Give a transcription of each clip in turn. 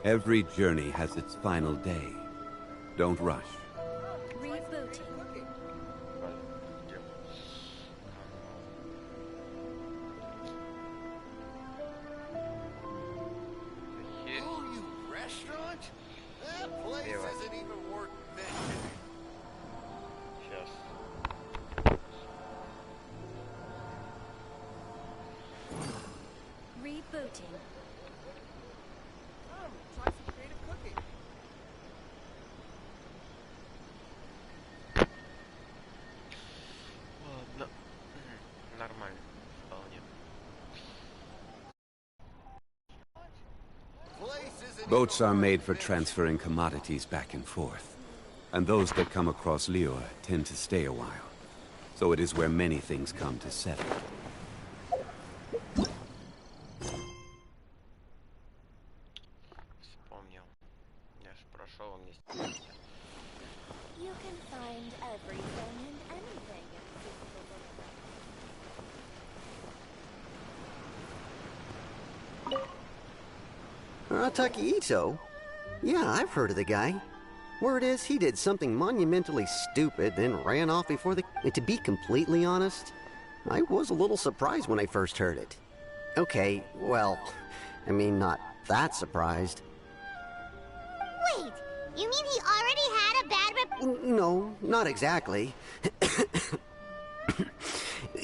Every journey has its final day. Don't rush. Boats are made for transferring commodities back and forth. And those that come across Lure tend to stay a while. So it is where many things come to settle. You can find everything and anything in Takahito? Yeah, I've heard of the guy. Word is, he did something monumentally stupid, then ran off before the... To be completely honest, I was a little surprised when I first heard it. Okay, well, I mean, not that surprised. Wait, you mean he already had a bad rep... No, not exactly.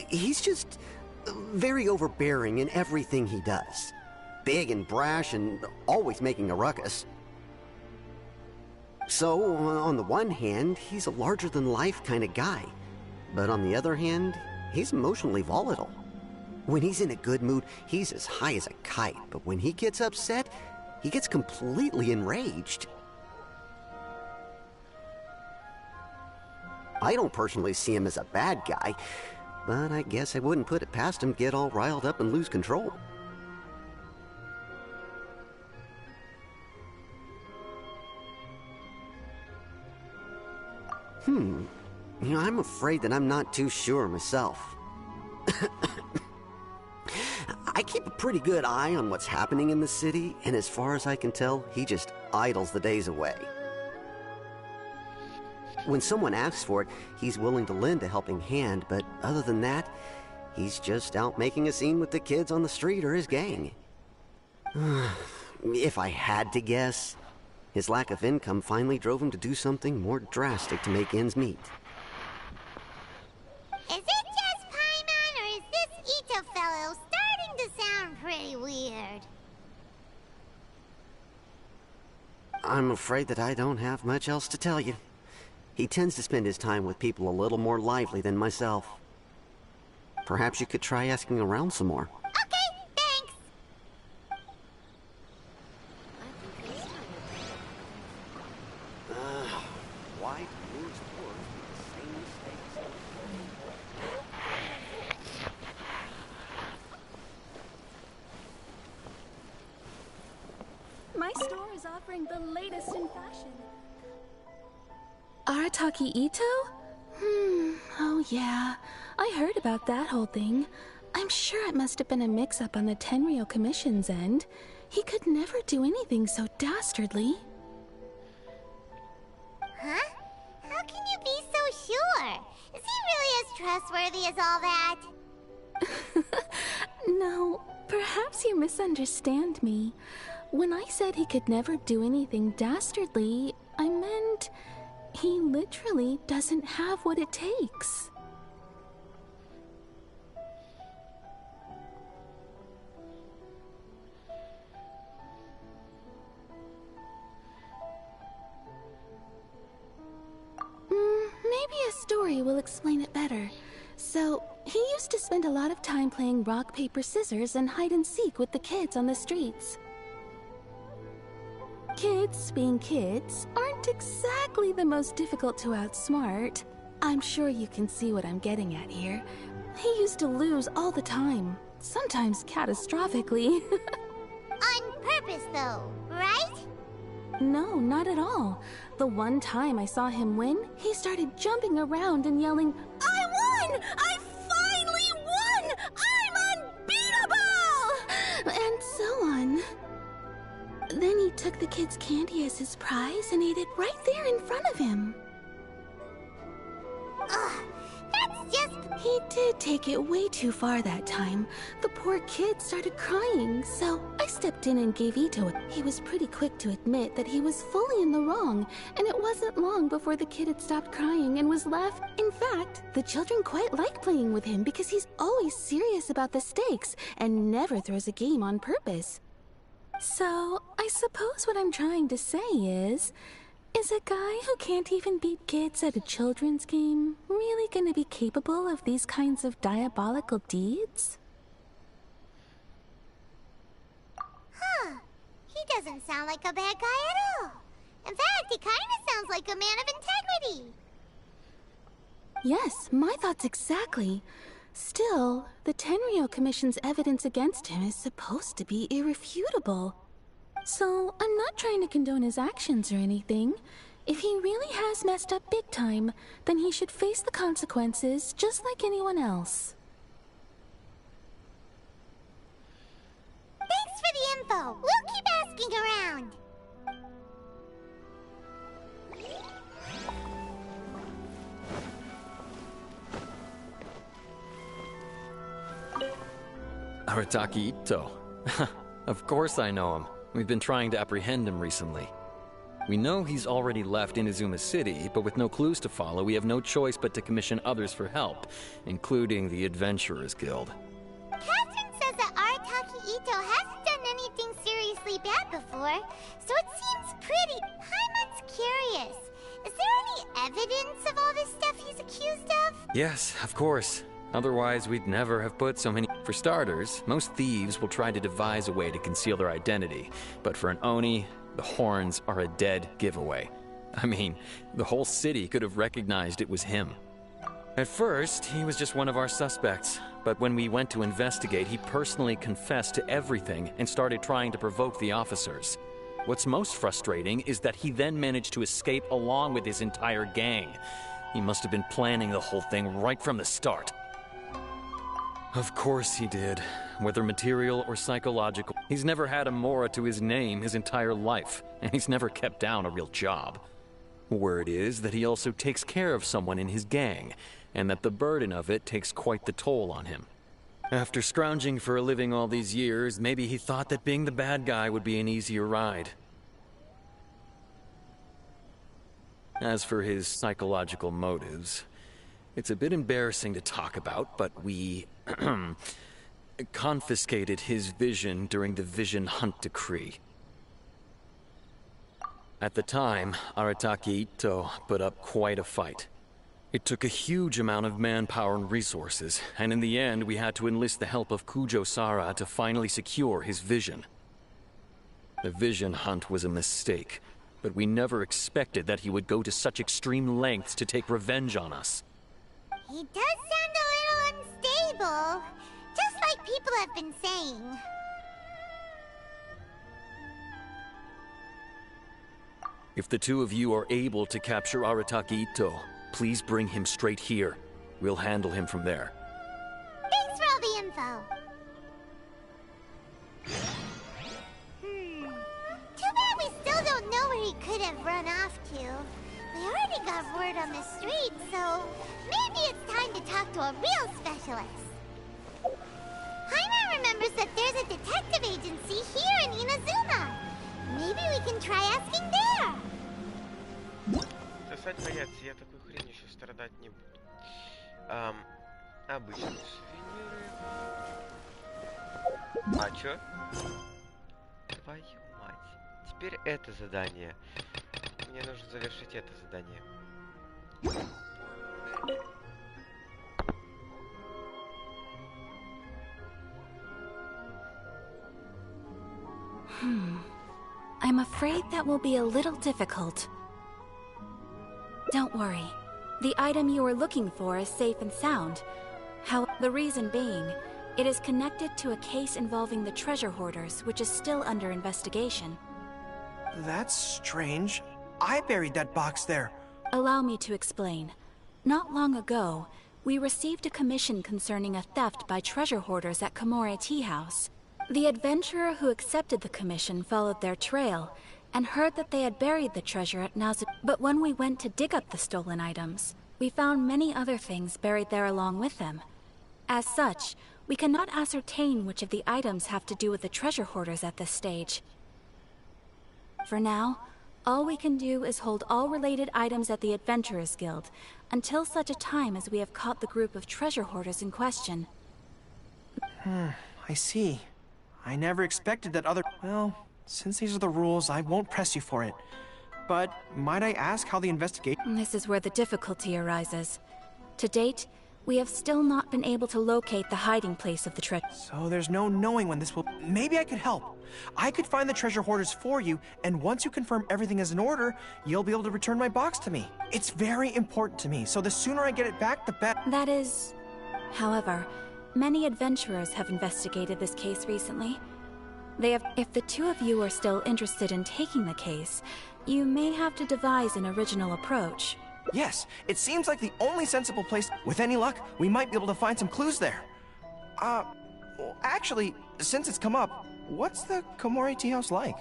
He's just very overbearing in everything he does. Big and brash and always making a ruckus. So, on the one hand, he's a larger-than-life kind of guy. But on the other hand, he's emotionally volatile. When he's in a good mood, he's as high as a kite. But when he gets upset, he gets completely enraged. I don't personally see him as a bad guy, but I guess I wouldn't put it past him to get all riled up and lose control. You know, I'm afraid that I'm not too sure myself. I keep a pretty good eye on what's happening in the city, and as far as I can tell, he just idles the days away. When someone asks for it, he's willing to lend a helping hand, but other than that, he's just out making a scene with the kids on the street or his gang. If I had to guess, his lack of income finally drove him to do something more drastic to make ends meet. Is it just Paimon, or is this Ito fellow starting to sound pretty weird? I'm afraid that I don't have much else to tell you. He tends to spend his time with people a little more lively than myself. Perhaps you could try asking around some more. Okay, thanks! Why do moves towards the same mistakes? My store is offering the latest in fashion. Arataki Ito? Oh yeah. I heard about that whole thing. I'm sure it must have been a mix-up on the Tenryou Commission's end. He could never do anything so dastardly. Huh? How can you be so sure? Is he really as trustworthy as all that? No, perhaps you misunderstand me. When I said he could never do anything dastardly, I meant he literally doesn't have what it takes. Maybe a story will explain it better. So, he used to spend a lot of time playing rock, paper, scissors and hide and seek with the kids on the streets. Kids, being kids, aren't exactly the most difficult to outsmart. I'm sure you can see what I'm getting at here. He used to lose all the time, sometimes catastrophically. On purpose, though, right? No, not at all. The one time I saw him win, he started jumping around and yelling, "I won! I finally won! I'm took the kid's candy as his prize and ate it right there in front of him. Ugh, that's just... He did take it way too far that time. The poor kid started crying, so I stepped in and gave Ito it. He was pretty quick to admit that he was fully in the wrong, and it wasn't long before the kid had stopped crying and was laughing. In fact, the children quite like playing with him because he's always serious about the stakes and never throws a game on purpose. So, I suppose what I'm trying to say is a guy who can't even beat kids at a children's game really gonna be capable of these kinds of diabolical deeds? Huh. He doesn't sound like a bad guy at all. In fact, he kind of sounds like a man of integrity. Yes, my thoughts exactly. Still, the Tenryou Commission's evidence against him is supposed to be irrefutable. So, I'm not trying to condone his actions or anything. If he really has messed up big time, then he should face the consequences just like anyone else. Thanks for the info. We'll keep asking around. Arataki Ito. Of course I know him. We've been trying to apprehend him recently. We know he's already left Inazuma City, but with no clues to follow, we have no choice but to commission others for help, including the Adventurers Guild. Catherine says that Arataki Ito hasn't done anything seriously bad before, so it seems pretty... Paimon's curious. Is there any evidence of all this stuff he's accused of? Yes, of course. Otherwise, we'd never have put so many... For starters, most thieves will try to devise a way to conceal their identity, but for an Oni, the horns are a dead giveaway. I mean, the whole city could have recognized it was him. At first, he was just one of our suspects, but when we went to investigate, he personally confessed to everything and started trying to provoke the officers. What's most frustrating is that he then managed to escape along with his entire gang. He must have been planning the whole thing right from the start. Of course he did. Whether material or psychological, he's never had a Mora to his name his entire life, and he's never kept down a real job. Word is that he also takes care of someone in his gang, and that the burden of it takes quite the toll on him. After scrounging for a living all these years, maybe he thought that being the bad guy would be an easier ride. As for his psychological motives, it's a bit embarrassing to talk about, but we confiscated his vision during the Vision Hunt Decree. At the time, Arataki Ito put up quite a fight. It took a huge amount of manpower and resources, and in the end we had to enlist the help of Kujo-Sara to finally secure his vision. The Vision Hunt was a mistake, but we never expected that he would go to such extreme lengths to take revenge on us. He does sound a little unstable, just like people have been saying. If the two of you are able to capture Arataki Ito, please bring him straight here. We'll handle him from there. Thanks for all the info. Too bad we still don't know where he could have run off to. We already got word on the street, so maybe it's time to talk to a real specialist. Jaime remembers that there's a detective agency here in Inazuma. Maybe we can try asking there. Сосать бояться, я такой хрень еще страдать не буду. Обычные сувениры. А чё? Твою мать. Теперь это задание. Мне нужно завершить это задание. I'm afraid that will be a little difficult. Don't worry. The item you are looking for is safe and sound. The reason being, it is connected to a case involving the treasure hoarders, which is still under investigation. That's strange. I buried that box there. Allow me to explain. Not long ago, we received a commission concerning a theft by treasure hoarders at Komore Tea House. The adventurer who accepted the commission followed their trail, and heard that they had buried the treasure at Nazu. But when we went to dig up the stolen items, we found many other things buried there along with them. As such, we cannot ascertain which of the items have to do with the treasure hoarders at this stage. For now, all we can do is hold all related items at the Adventurers Guild, until such a time as we have caught the group of treasure hoarders in question. I see. I never expected that other... Well, since these are the rules, I won't press you for it. But might I ask how the investigation... This is where the difficulty arises. To date, we have still not been able to locate the hiding place of the treasure. So there's no knowing when this will... Maybe I could help. I could find the treasure hoarders for you, and once you confirm everything is in order, you'll be able to return my box to me. It's very important to me, so the sooner I get it back, the better. That is... However, many adventurers have investigated this case recently. They have... If the two of you are still interested in taking the case, you may have to devise an original approach. Yes, it seems like the only sensible place. With any luck, we might be able to find some clues there. Well, actually, since it's come up, what's the Komori tea house like?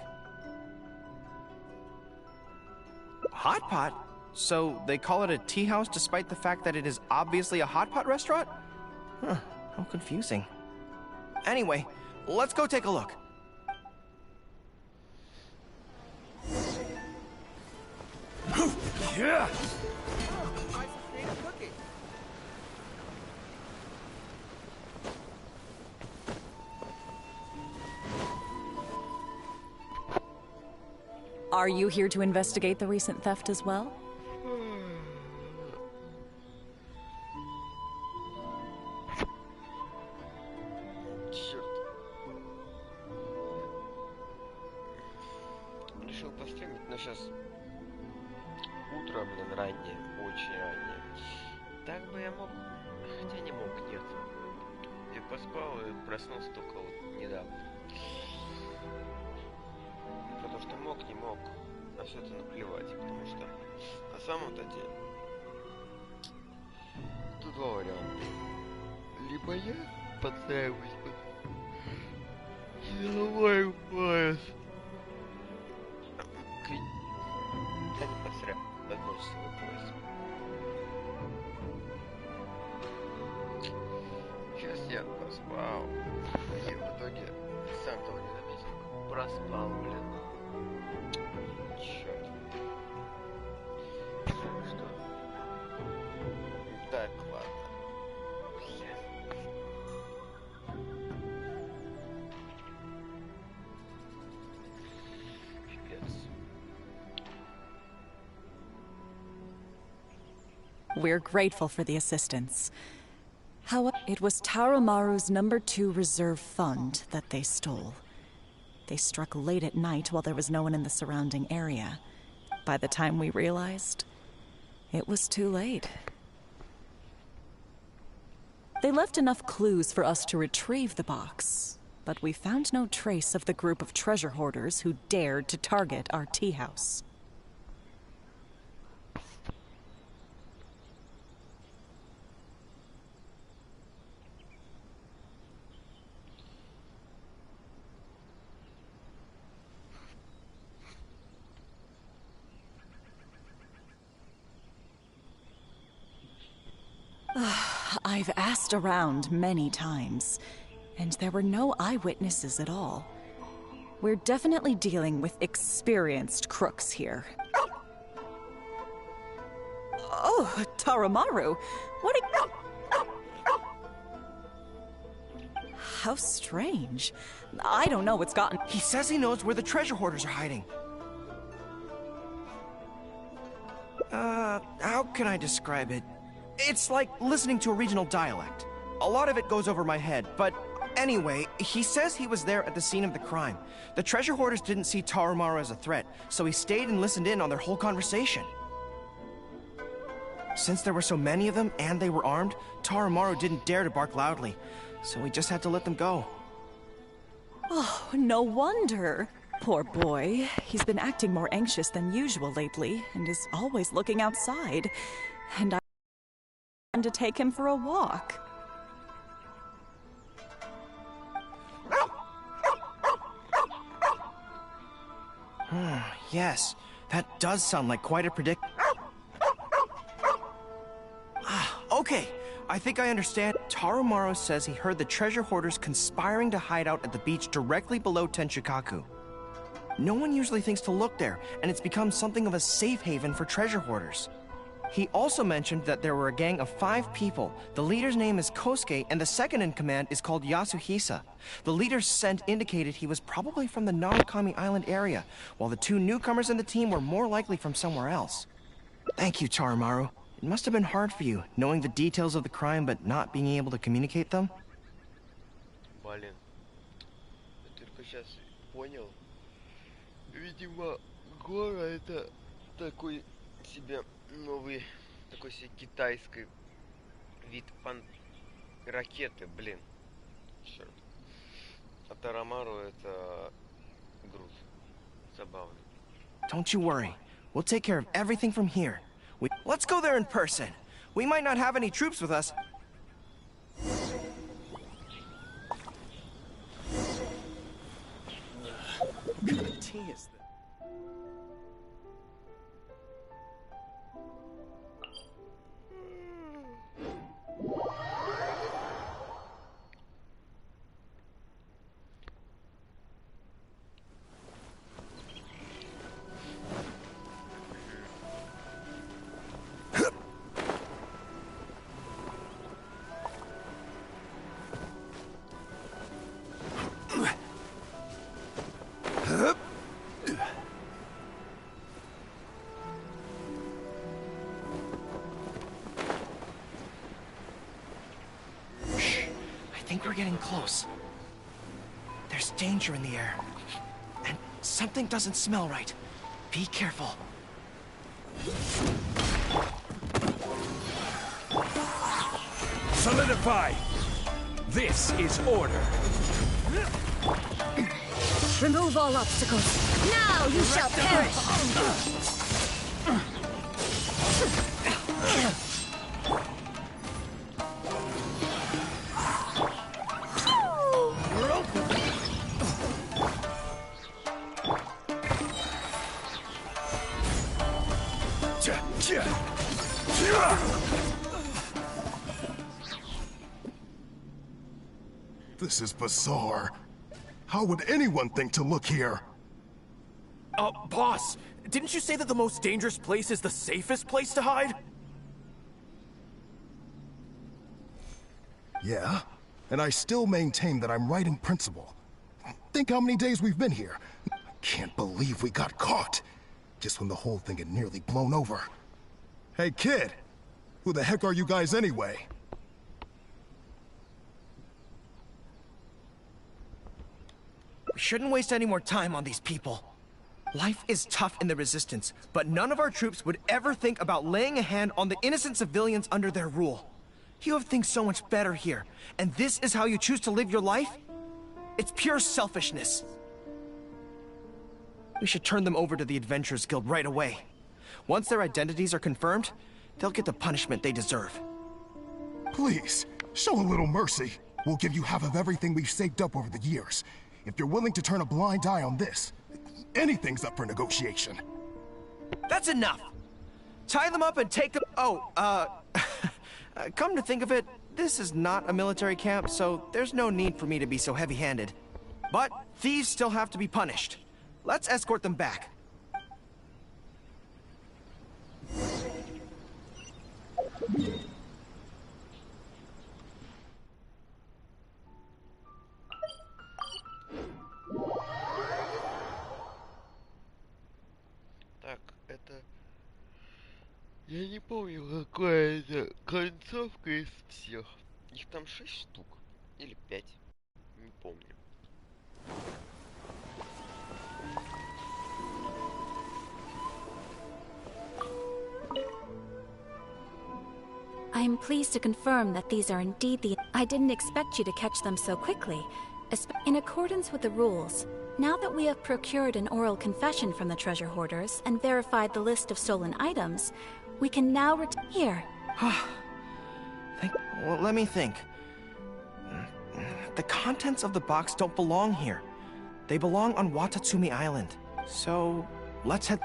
Hot pot? So they call it a tea house despite the fact that it is obviously a hot pot restaurant? Huh, how confusing. Anyway, let's go take a look. Yeah. Are you here to investigate the recent theft as well? Черт. Решил постримить, но сейчас утро, блин, раннее, очень раннее. Так бы я мог, хотя не мог, нет. Я поспал и проснулся только вот недавно. Потому что мог, не мог, на все это наплевать, потому что на самом-то деле тут два варианта. Либо я подстраиваюсь под деловой пояс. Я не подстраиваюсь под мой часовой пояс. Сейчас я поспал, и в итоге сам того не заметил, проспал, блин. Черт. Что? Так, ладно. Пипец. We're grateful for the assistance. However, it was Tarumaru's #2 reserve fund that they stole. They struck late at night while there was no one in the surrounding area. By the time we realized, it was too late. They left enough clues for us to retrieve the box, but we found no trace of the group of treasure hoarders who dared to target our tea house. I've asked around many times, and there were no eyewitnesses at all. We're definitely dealing with experienced crooks here. Oh, Tarumaru, what How strange. I don't know what's gotten... He says he knows where the treasure hoarders are hiding. How can I describe it? It's like listening to a regional dialect. A lot of it goes over my head, but anyway, he says he was there at the scene of the crime. The treasure hoarders didn't see Tarumaru as a threat, so he stayed and listened in on their whole conversation. Since there were so many of them and they were armed, Tarumaru didn't dare to bark loudly, so we just had to let them go. Oh, no wonder. Poor boy. He's been acting more anxious than usual lately, and is always looking outside. And I to take him for a walk. Yes, that does sound like quite a Okay, I think I understand. Tarumaru says he heard the treasure hoarders conspiring to hide out at the beach directly below Tenshikaku. No one usually thinks to look there, and it's become something of a safe haven for treasure hoarders. He also mentioned that there were a gang of 5 people. The leader's name is Kosuke, and the second in command is called Yasuhisa. The leader's scent indicated he was probably from the Narukami Island area, while the 2 newcomers in the team were more likely from somewhere else. Thank you, Tarumaru. It must have been hard for you, knowing the details of the crime but not being able to communicate them. Блин, я только сейчас понял. Видимо, гора это такой себе новый, такой себе китайский вид ракеты, блин. Черт. А Тарамару это груз. Забавно. Don't you worry. We'll take care of everything from here. Let's go there in person. We might not have any troops with us. What kind of tea is this? I think we're getting close. There's danger in the air. And something doesn't smell right. Be careful. Solidify! This is order. Remove all obstacles. Now you shall perish! This is bizarre. How would anyone think to look here? Boss, didn't you say that the most dangerous place is the safest place to hide? Yeah, and I still maintain that I'm right in principle. Think how many days we've been here. Can't believe we got caught. Just when the whole thing had nearly blown over. Hey kid, who the heck are you guys anyway? We shouldn't waste any more time on these people. Life is tough in the Resistance, but none of our troops would ever think about laying a hand on the innocent civilians under their rule. You have things so much better here, and this is how you choose to live your life? It's pure selfishness. We should turn them over to the Adventurers Guild right away. Once their identities are confirmed, they'll get the punishment they deserve. Please, show a little mercy. We'll give you half of everything we've saved up over the years. If you're willing to turn a blind eye on this, anything's up for negotiation. That's enough! Tie them up and take them— come to think of it, this is not a military camp, so there's no need for me to be so heavy-handed. But thieves still have to be punished. Let's escort them back. Так, это... Я не помню, какая это концовка из всех. Их там 6 штук. Или 5. Не помню. I am pleased to confirm that these are indeed the— I didn't expect you to catch them so quickly. In accordance with the rules, now that we have procured an oral confession from the treasure hoarders and verified the list of stolen items, we can now here. Well, let me think. The contents of the box don't belong here. They belong on Watatsumi Island. So, let's head...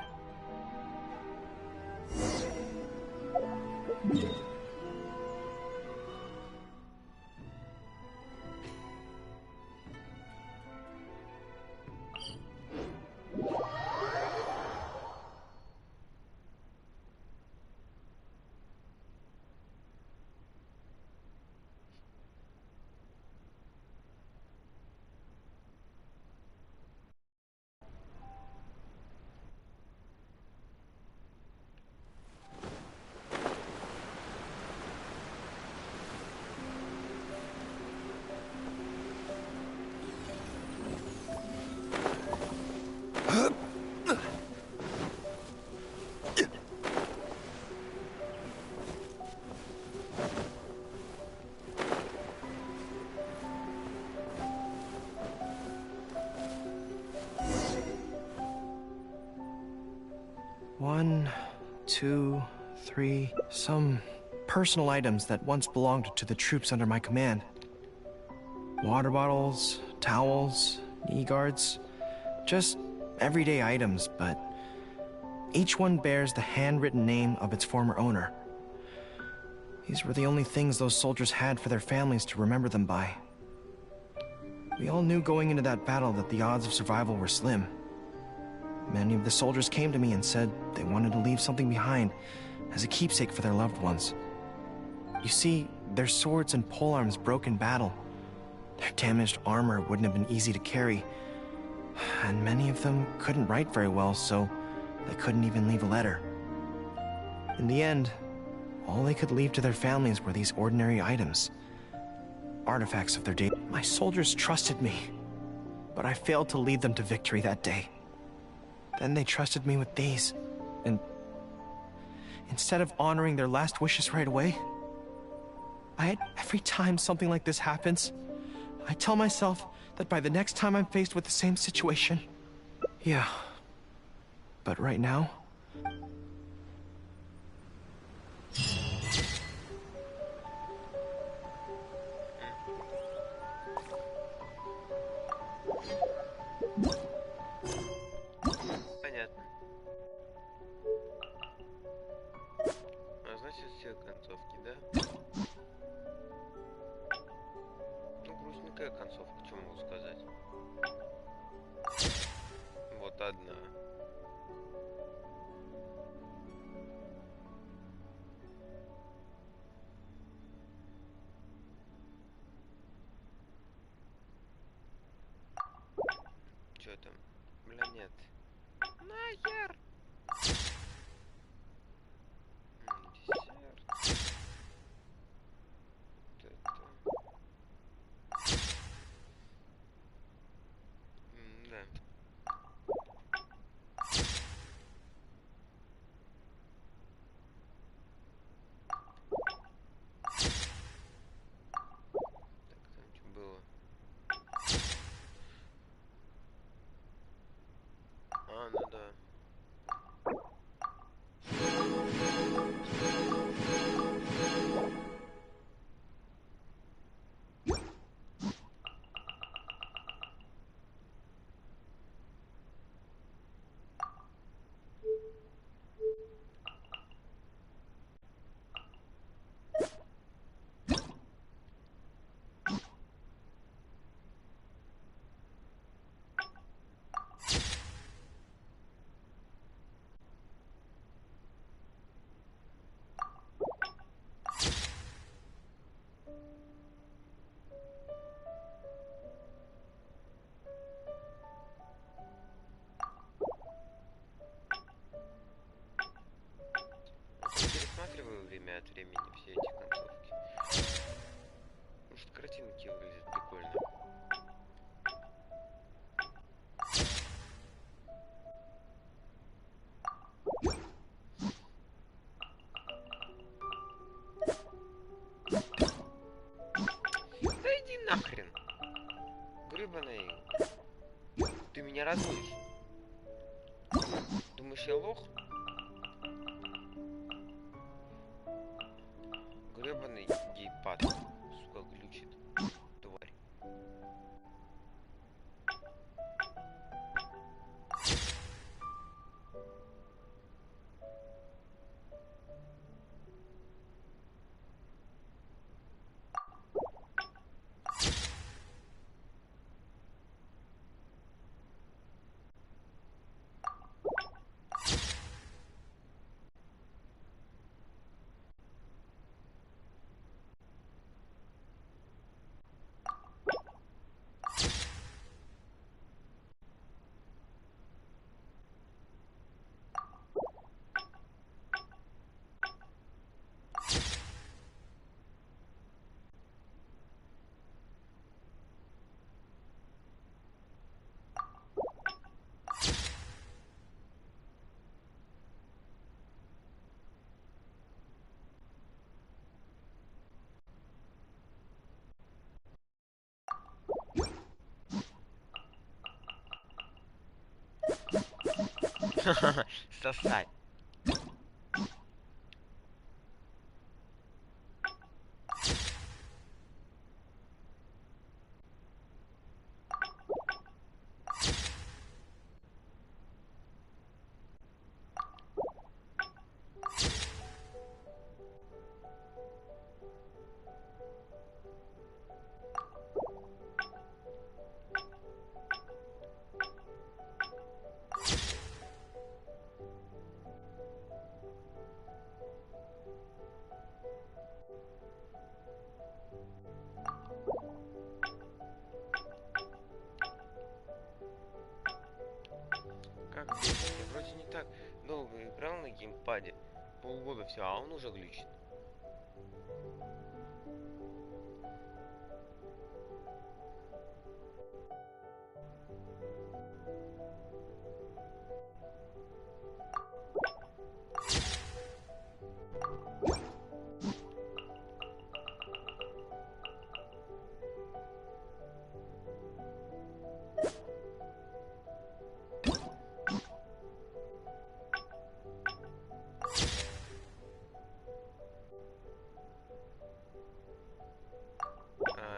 One, two, three, some personal items that once belonged to the troops under my command. Water bottles, towels, knee guards, just everyday items, but each one bears the handwritten name of its former owner. These were the only things those soldiers had for their families to remember them by. We all knew going into that battle that the odds of survival were slim. Many of the soldiers came to me and said they wanted to leave something behind as a keepsake for their loved ones. You see, their swords and polearms broke in battle. Their damaged armor wouldn't have been easy to carry, and many of them couldn't write very well, so they couldn't even leave a letter. In the end, all they could leave to their families were these ordinary items, artifacts of their day. My soldiers trusted me, but I failed to lead them to victory that day. Then they trusted me with these, and instead of honoring their last wishes right away, every time something like this happens, I tell myself that by the next time I'm faced with the same situation, yeah, but right now, Понятно. А значит, все концовки, да? Ну, грустненькая концовка, что могу сказать. Вот одна. Чё там? Бля, нет. Нахер! Десерт. Вот это. Да. Так, там что было? А, ну да. Пересматриваю время от времени все эти концовки. Может, картинки выглядят прикольно. Да иди нахрен! Гребаный. Ты меня разводишь? Думаешь, я лох? Гребаный гейпад. Сука, глючит. Тварь. Сосать. Как глючит? Я вроде не так долго играл на геймпаде. Полгода все, а он уже глючит.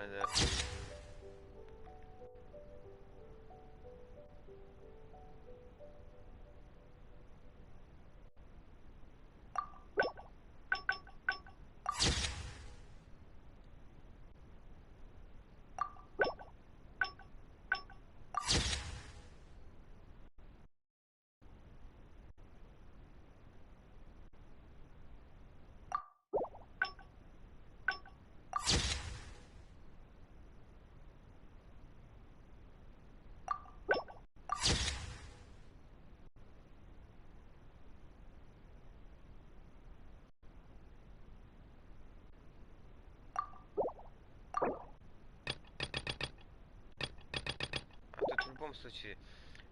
Да. В любом случае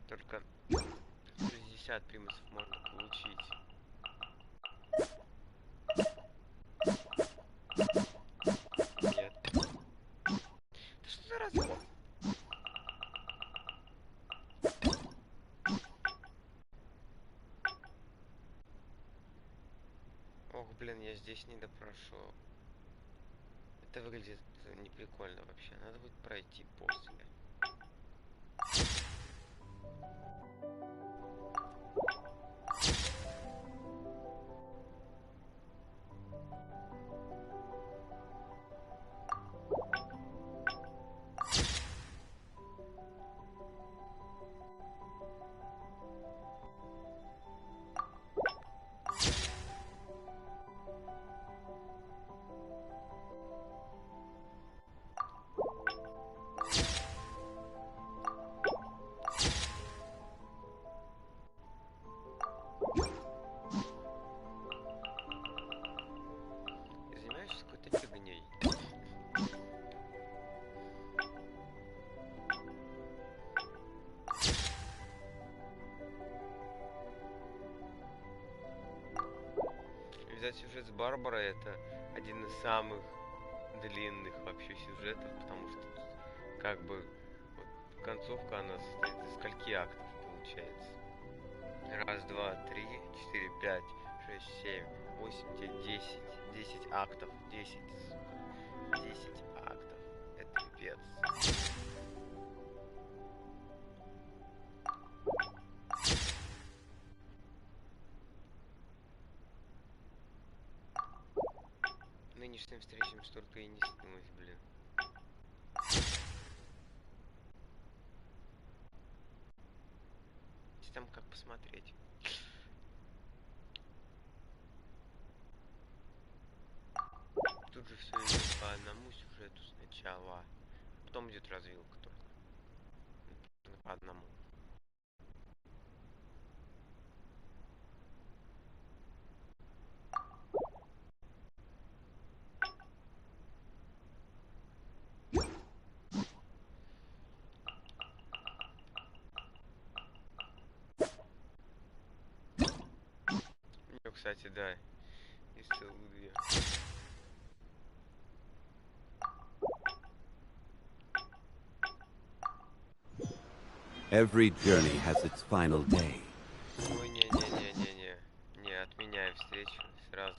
только 60 примусов можно получить. Нет. Да что за развод? Ох, блин, я здесь не допрошел. Это выглядит неприкольно вообще. Надо будет пройти после. Сюжет с Барбарой — это один из самых длинных вообще сюжетов, потому что как бы вот, концовка она состоит из скольки актов получается? Раз, два, три, 4, 5, 6, 7, 8, 9, 10. 10 актов. 10 актов. Это пипец. Нынешним встречам столько и не снилось, блин. Там как посмотреть. Тут же все идет по одному сюжету сначала, потом идет развилка только. По одному. Кстати, да, из целых две. Every journey has its final day. Ой, отвечу сразу.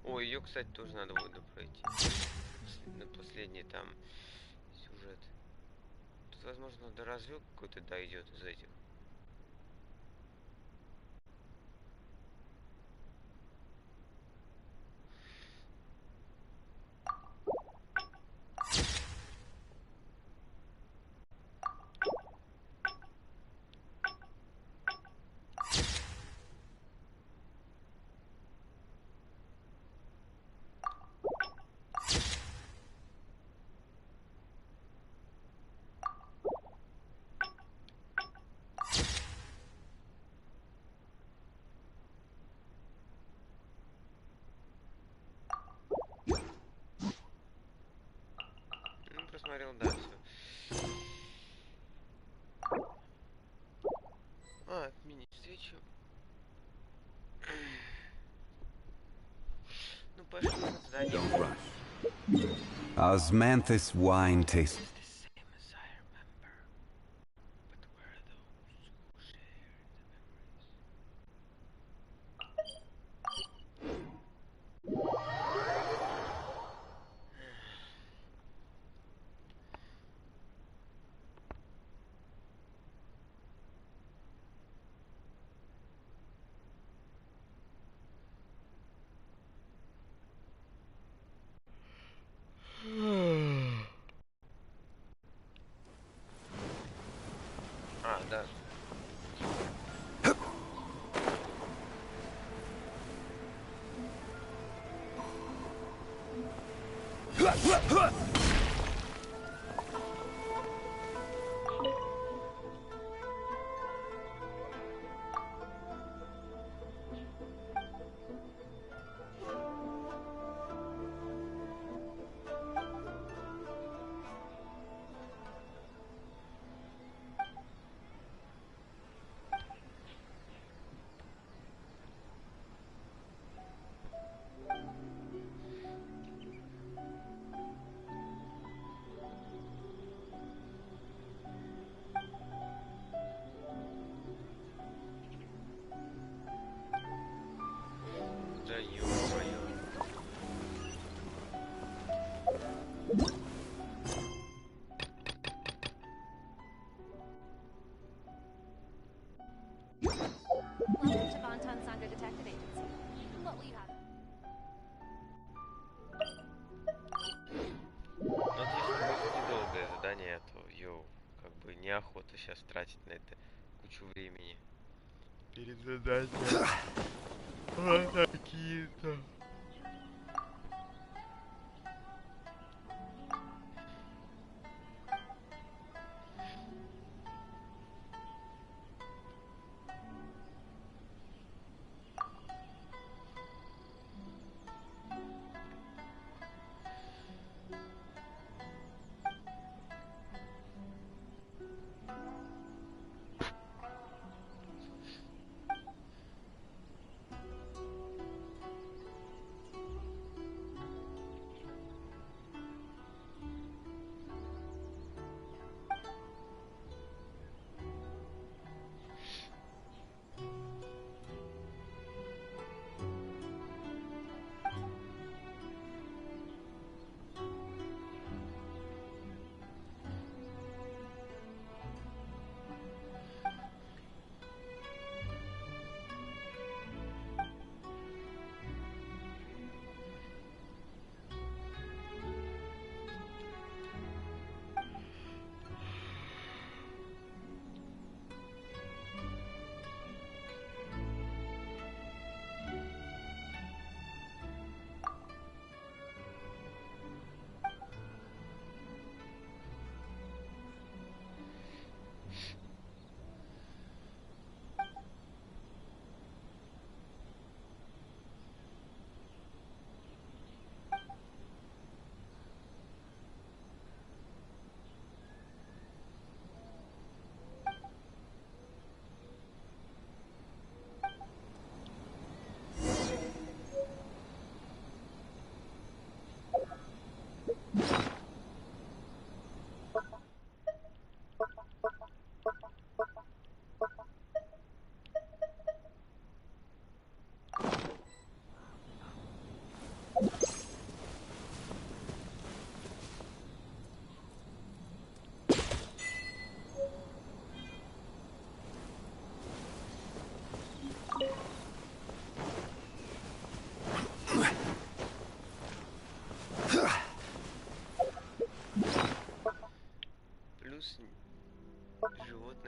Ой, ее, кстати, тоже надо будет пройти. На последний там сюжет. Тут, возможно, до развилки какой-то дойдет из этих. Просмотрел, да, все. Отменить встречу. Ну, пошли в здание. Osmanthus wine tastes The same as I remember. But where are those who share the да. Да ё-моё. Welcome to Bantan Sangha Detective Agency. What will you have? Ну, вот если будет недолгое задание, то, как бы неохота сейчас тратить на это кучу времени. Перед заданием. Какие-то.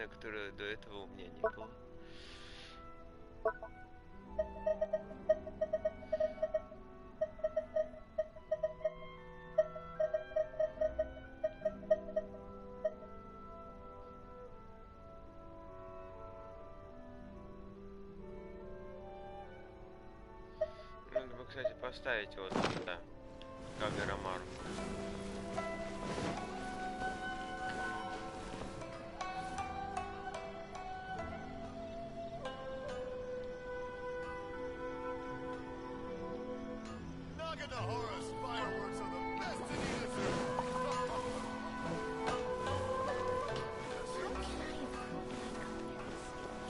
единственное, которое до этого у меня не было. Надо бы, кстати, поставить вот сюда, как Ромару.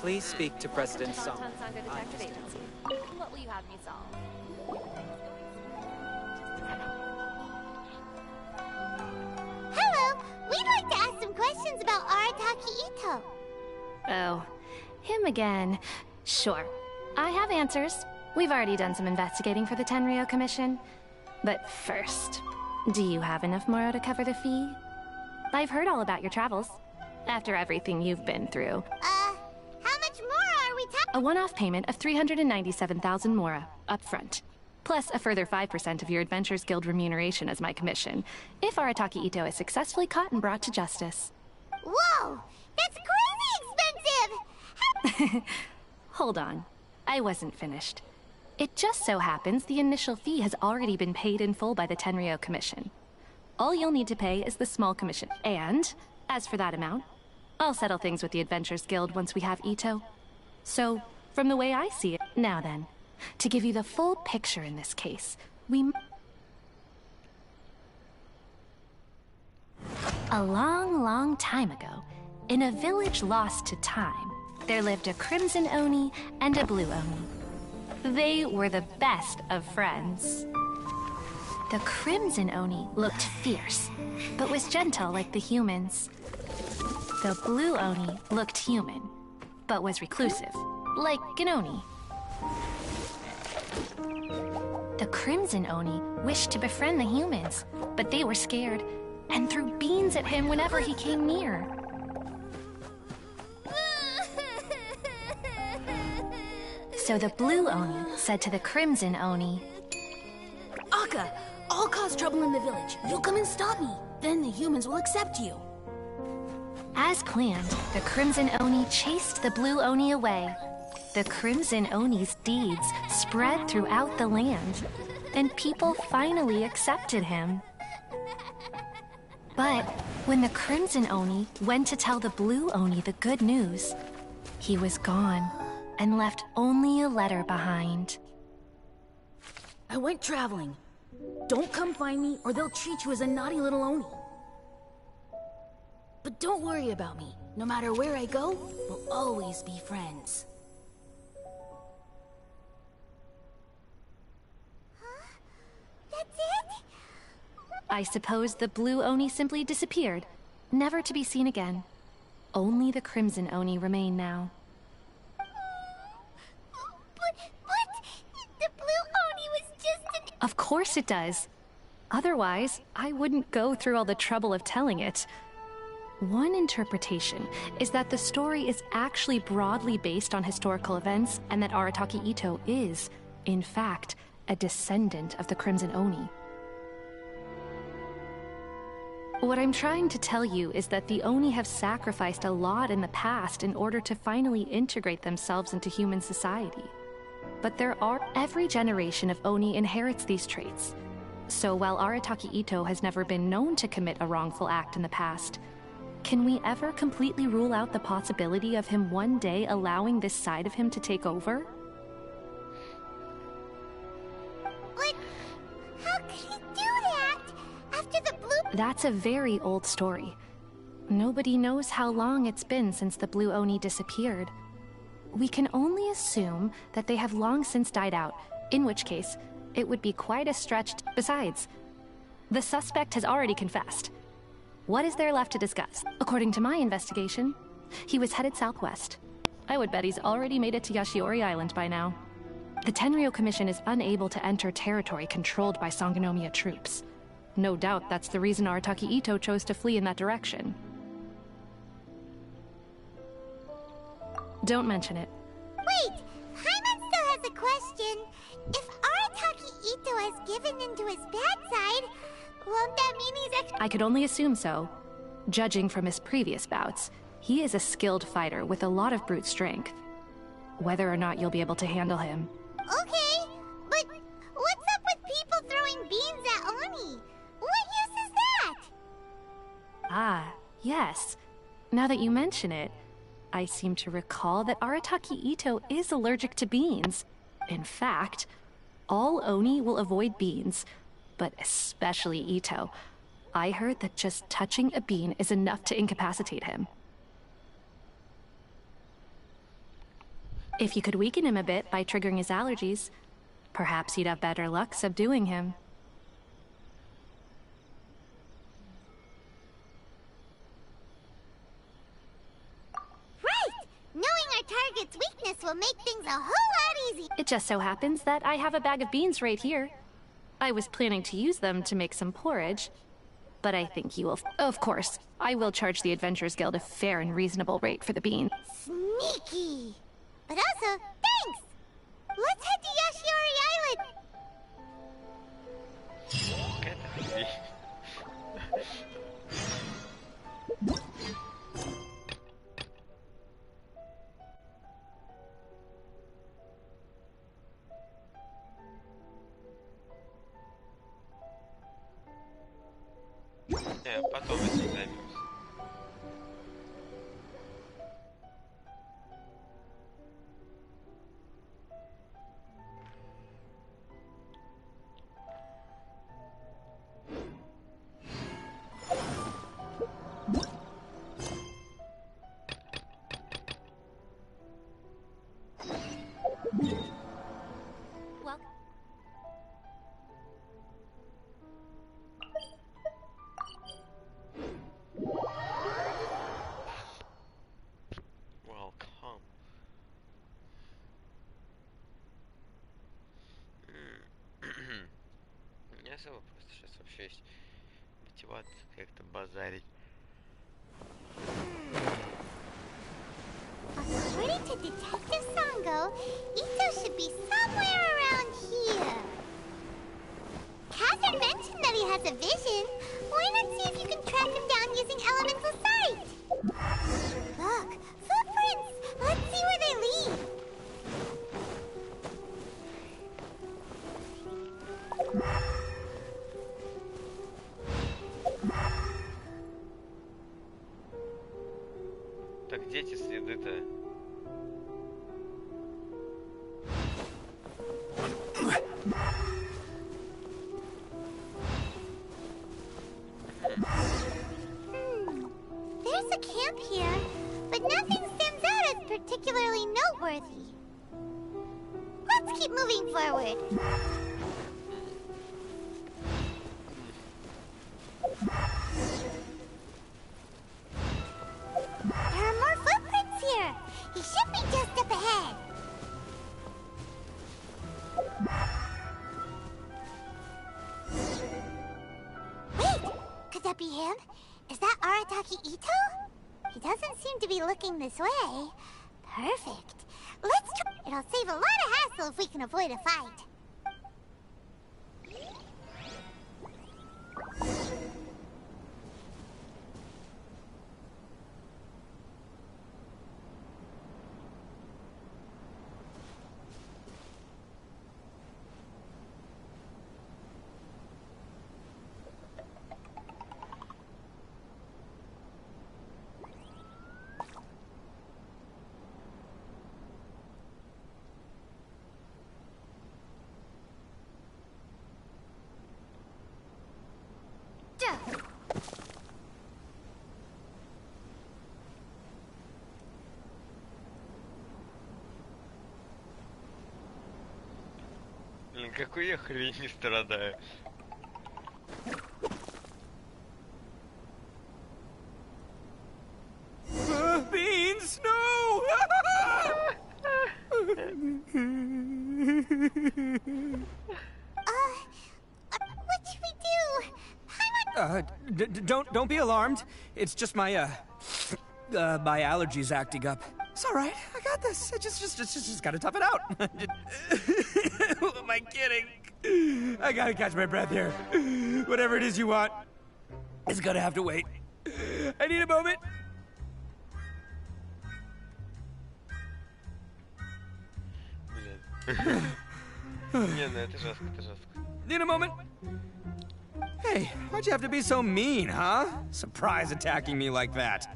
Please speak to President Song. Detective Agency. What will you have me solve? Hello! We'd like to ask some questions about Arataki Ito. Oh, him again. Sure. I have answers. We've already done some investigating for the Tenryou Commission. But first, do you have enough Moro to cover the fee? I've heard all about your travels. After everything you've been through. How much more are we talking? A one-off payment of 397,000 Mora, up front. Plus a further 5% of your Adventures Guild remuneration as my commission, if Arataki Ito is successfully caught and brought to justice. Whoa! That's crazy expensive! Hold on. I wasn't finished. It just so happens the initial fee has already been paid in full by the Tenryou Commission. All you'll need to pay is the small commission. And, as for that amount, I'll settle things with the Adventures Guild once we have Ito. So, from the way I see it, now then, to give you the full picture in this case, A long time ago, in a village lost to time, there lived a Crimson Oni and a Blue Oni. They were the best of friends. The Crimson Oni looked fierce, but was gentle like the humans. The Blue Oni looked human, but was reclusive, like an Oni. The Crimson Oni wished to befriend the humans, but they were scared, and threw beans at him whenever he came near. So the Blue Oni said to the Crimson Oni, Akka, I'll cause trouble in the village. You'll come and stop me. Then the humans will accept you. As planned, the Crimson Oni chased the Blue Oni away. The Crimson Oni's deeds spread throughout the land, and people finally accepted him. But when the Crimson Oni went to tell the Blue Oni the good news, he was gone and left only a letter behind. I went traveling. Don't come find me or they'll treat you as a naughty little Oni. But don't worry about me. No matter where I go, we'll always be friends. That's it? I suppose the Blue Oni simply disappeared, never to be seen again. Only the Crimson Oni remain now. But the Blue Oni was just an... Of course it does. Otherwise, I wouldn't go through all the trouble of telling it. One interpretation is that the story is actually broadly based on historical events and that Arataki Ito is, in fact, a descendant of the Crimson Oni. What I'm trying to tell you is that the Oni have sacrificed a lot in the past in order to finally integrate themselves into human society. But every generation of Oni inherits these traits. So while Arataki Ito has never been known to commit a wrongful act in the past, can we ever completely rule out the possibility of him one day allowing this side of him to take over? But how could he do that after the Blue... That's a very old story. Nobody knows how long it's been since the Blue Oni disappeared. We can only assume that they have long since died out, in which case, it would be quite a stretch. Besides, the suspect has already confessed. What is there left to discuss? According to my investigation, he was headed southwest. I would bet he's already made it to Yashiori Island by now. The Tenryou Commission is unable to enter territory controlled by Sangonomiya troops. No doubt that's the reason Arataki Ito chose to flee in that direction. Don't mention it. Wait! Paimon still has a question. If Arataki Ito has given into his bad side, won't that mean he's I could only assume so. Judging from his previous bouts, he is a skilled fighter with a lot of brute strength. Whether or not you'll be able to handle him. Okay, but what's up with people throwing beans at Oni? What use is that? Ah, yes. Now that you mention it, I seem to recall that Arataki Ito is allergic to beans. In fact, all Oni will avoid beans, but especially Ito. I heard that just touching a bean is enough to incapacitate him. If you could weaken him a bit by triggering his allergies, perhaps you'd have better luck subduing him. Right! Knowing our target's weakness will make things a whole lot easier. It just so happens that I have a bag of beans right here. I was planning to use them to make some porridge, but I think you will... Of course, I will charge the Adventurers Guild a fair and reasonable rate for the bean. Sneaky! But also, thanks! Let's head to Yashiori Island! Потом этим займемся. Особо просто сейчас вообще есть мотивация как-то базарить. According to Detective Sango, Ito should be somewhere around here. Catherine mentioned that he has a vision. Why not see if you can track him down using elemental sight? Look, footprints! Let's see where they lead. Так где эти следы-то? There's a camp here, but nothing stands out as particularly noteworthy. Let's keep moving forward. There are more footprints here. He should be just up ahead. Wait! Could that be him? Is that Arataki Ito? He doesn't seem to be looking this way. Perfect. Let's try. It'll save a lot of hassle if we can avoid a fight. Блин, какой я хрень не страдаю. Beans, no! What should we do? Don't be alarmed. It's just my allergies acting up. It's all right. I got got this. I just gotta tough it out. Who am I kidding? I gotta catch my breath here. Whatever it is you want, it's gonna have to wait. I need a moment. Не, ну это жестко, это жестко. Need a moment? Hey, why'd you have to be so mean, huh? Surprise attacking me like that.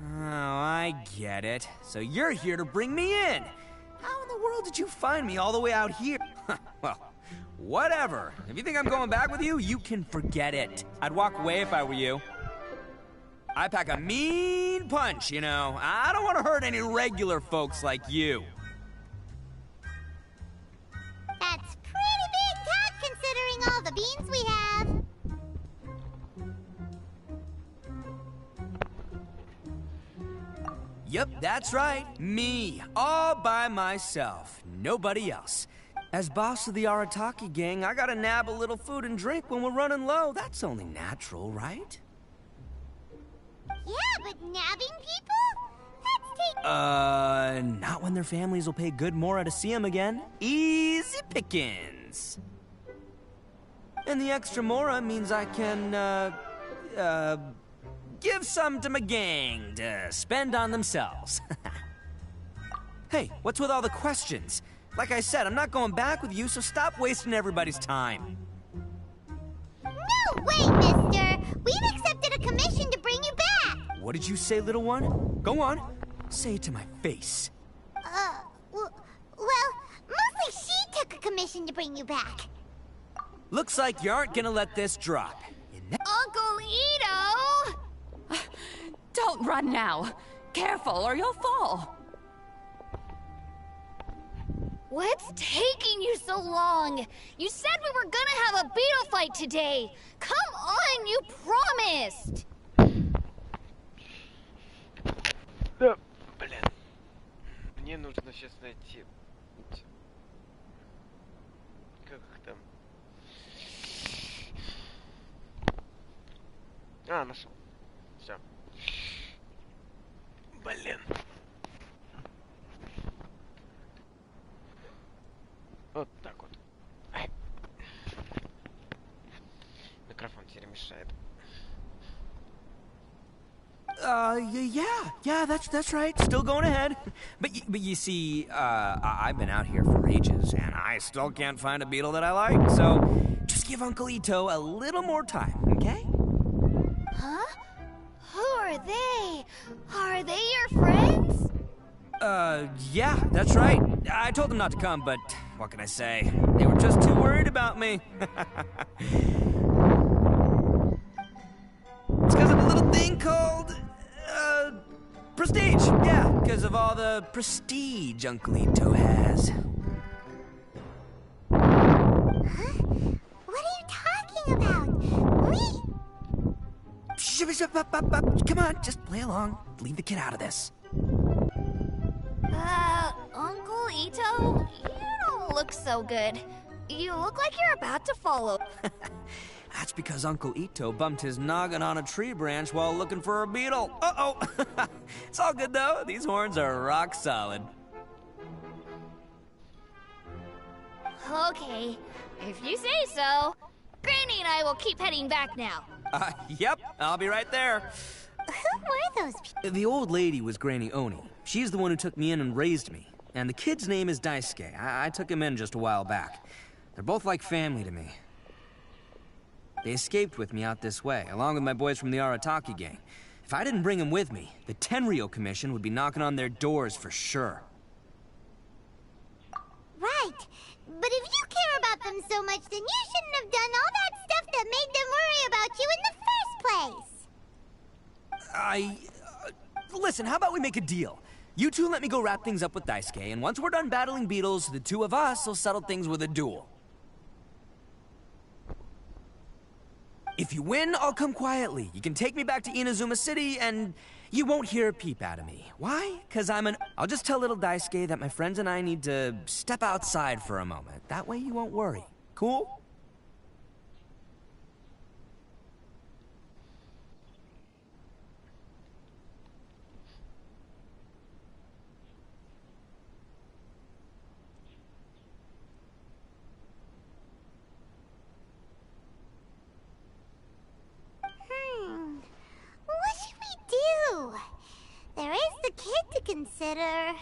Oh, I get it. So you're here to bring me in. How in the world did you find me all the way out here? Well, whatever. If you think I'm going back with you, you can forget it. I'd walk away if I were you. I pack a mean punch, you know. I don't want to hurt any regular folks like you. That's pretty big talk considering all the beans we have. Yep, that's right. Me. All by myself. Nobody else. As boss of the Arataki gang, I gotta nab a little food and drink when we're running low. That's only natural, right? Yeah, but nabbing people? That's taking... Not when their families will pay good mora to see them again. Easy pickings. And the extra mora means I can, give some to my gang to spend on themselves. Hey, what's with all the questions? Like I said, I'm not going back with you, so stop wasting everybody's time. No way, mister! We've accepted a commission to bring you back! What did you say, little one? Go on. Say it to my face. Well, mostly she took a commission to bring you back. Looks like you aren't gonna let this drop. Uncle Ito! Don't run now. Careful or you'll fall. What's taking you so long? You said we were gonna have a beetle fight today. Come on, you promised. Да, блин. Мне нужно сейчас найти... Как их там? А, нашел. Все. Блин. Вот так вот. Ай. Микрофон теперь мешает. Yeah, that's right. Still going ahead. But you see, I've been out here for ages, and I still can't find a beetle that I like. So just give Uncle Ito a little more time, okay? Huh? Who are they? Are they your friends? Yeah, that's right. I told them not to come, but what can I say? They were just too worried about me. It's because of a little thing called, prestige. Yeah, because of all the prestige Uncle Ito has. Huh? What are you talking about? Come on, just play along. Leave the kid out of this. Uncle Ito, you don't look so good. You look like you're about to fall over. That's because Uncle Ito bumped his noggin on a tree branch while looking for a beetle. Uh-oh! It's all good, though. These horns are rock solid. Okay, if you say so. Granny and I will keep heading back now. Yep, I'll be right there. Who were those people? The old lady was Granny Oni. She's the one who took me in and raised me. And the kid's name is Daisuke. I took him in just a while back. They're both like family to me. They escaped with me out this way, along with my boys from the Arataki gang. If I didn't bring them with me, the Tenryou Commission would be knocking on their doors for sure. Right. But if you care about them so much, then you shouldn't have done all that stuff that made them worry about you in the first place. Listen, how about we make a deal? You two let me go wrap things up with Daisuke, and once we're done battling beetles, the two of us will settle things with a duel. If you win, I'll come quietly. You can take me back to Inazuma City, and you won't hear a peep out of me. Why? Because I'll just tell little Daisuke that my friends and I need to step outside for a moment. That way you won't worry. Cool? What should we do? There is the kid to consider.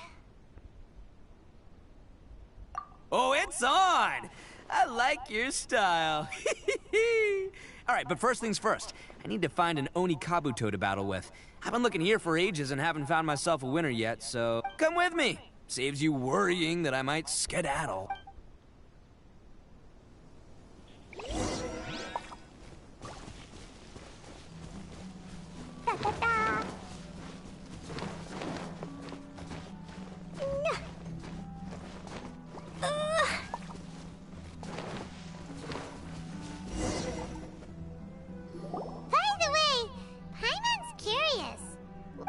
Oh, it's on! I like your style. Alright, but first things first. I need to find an Oni Kabuto to battle with. I've been looking here for ages and haven't found myself a winner yet, so come with me. Saves you worrying that I might skedaddle.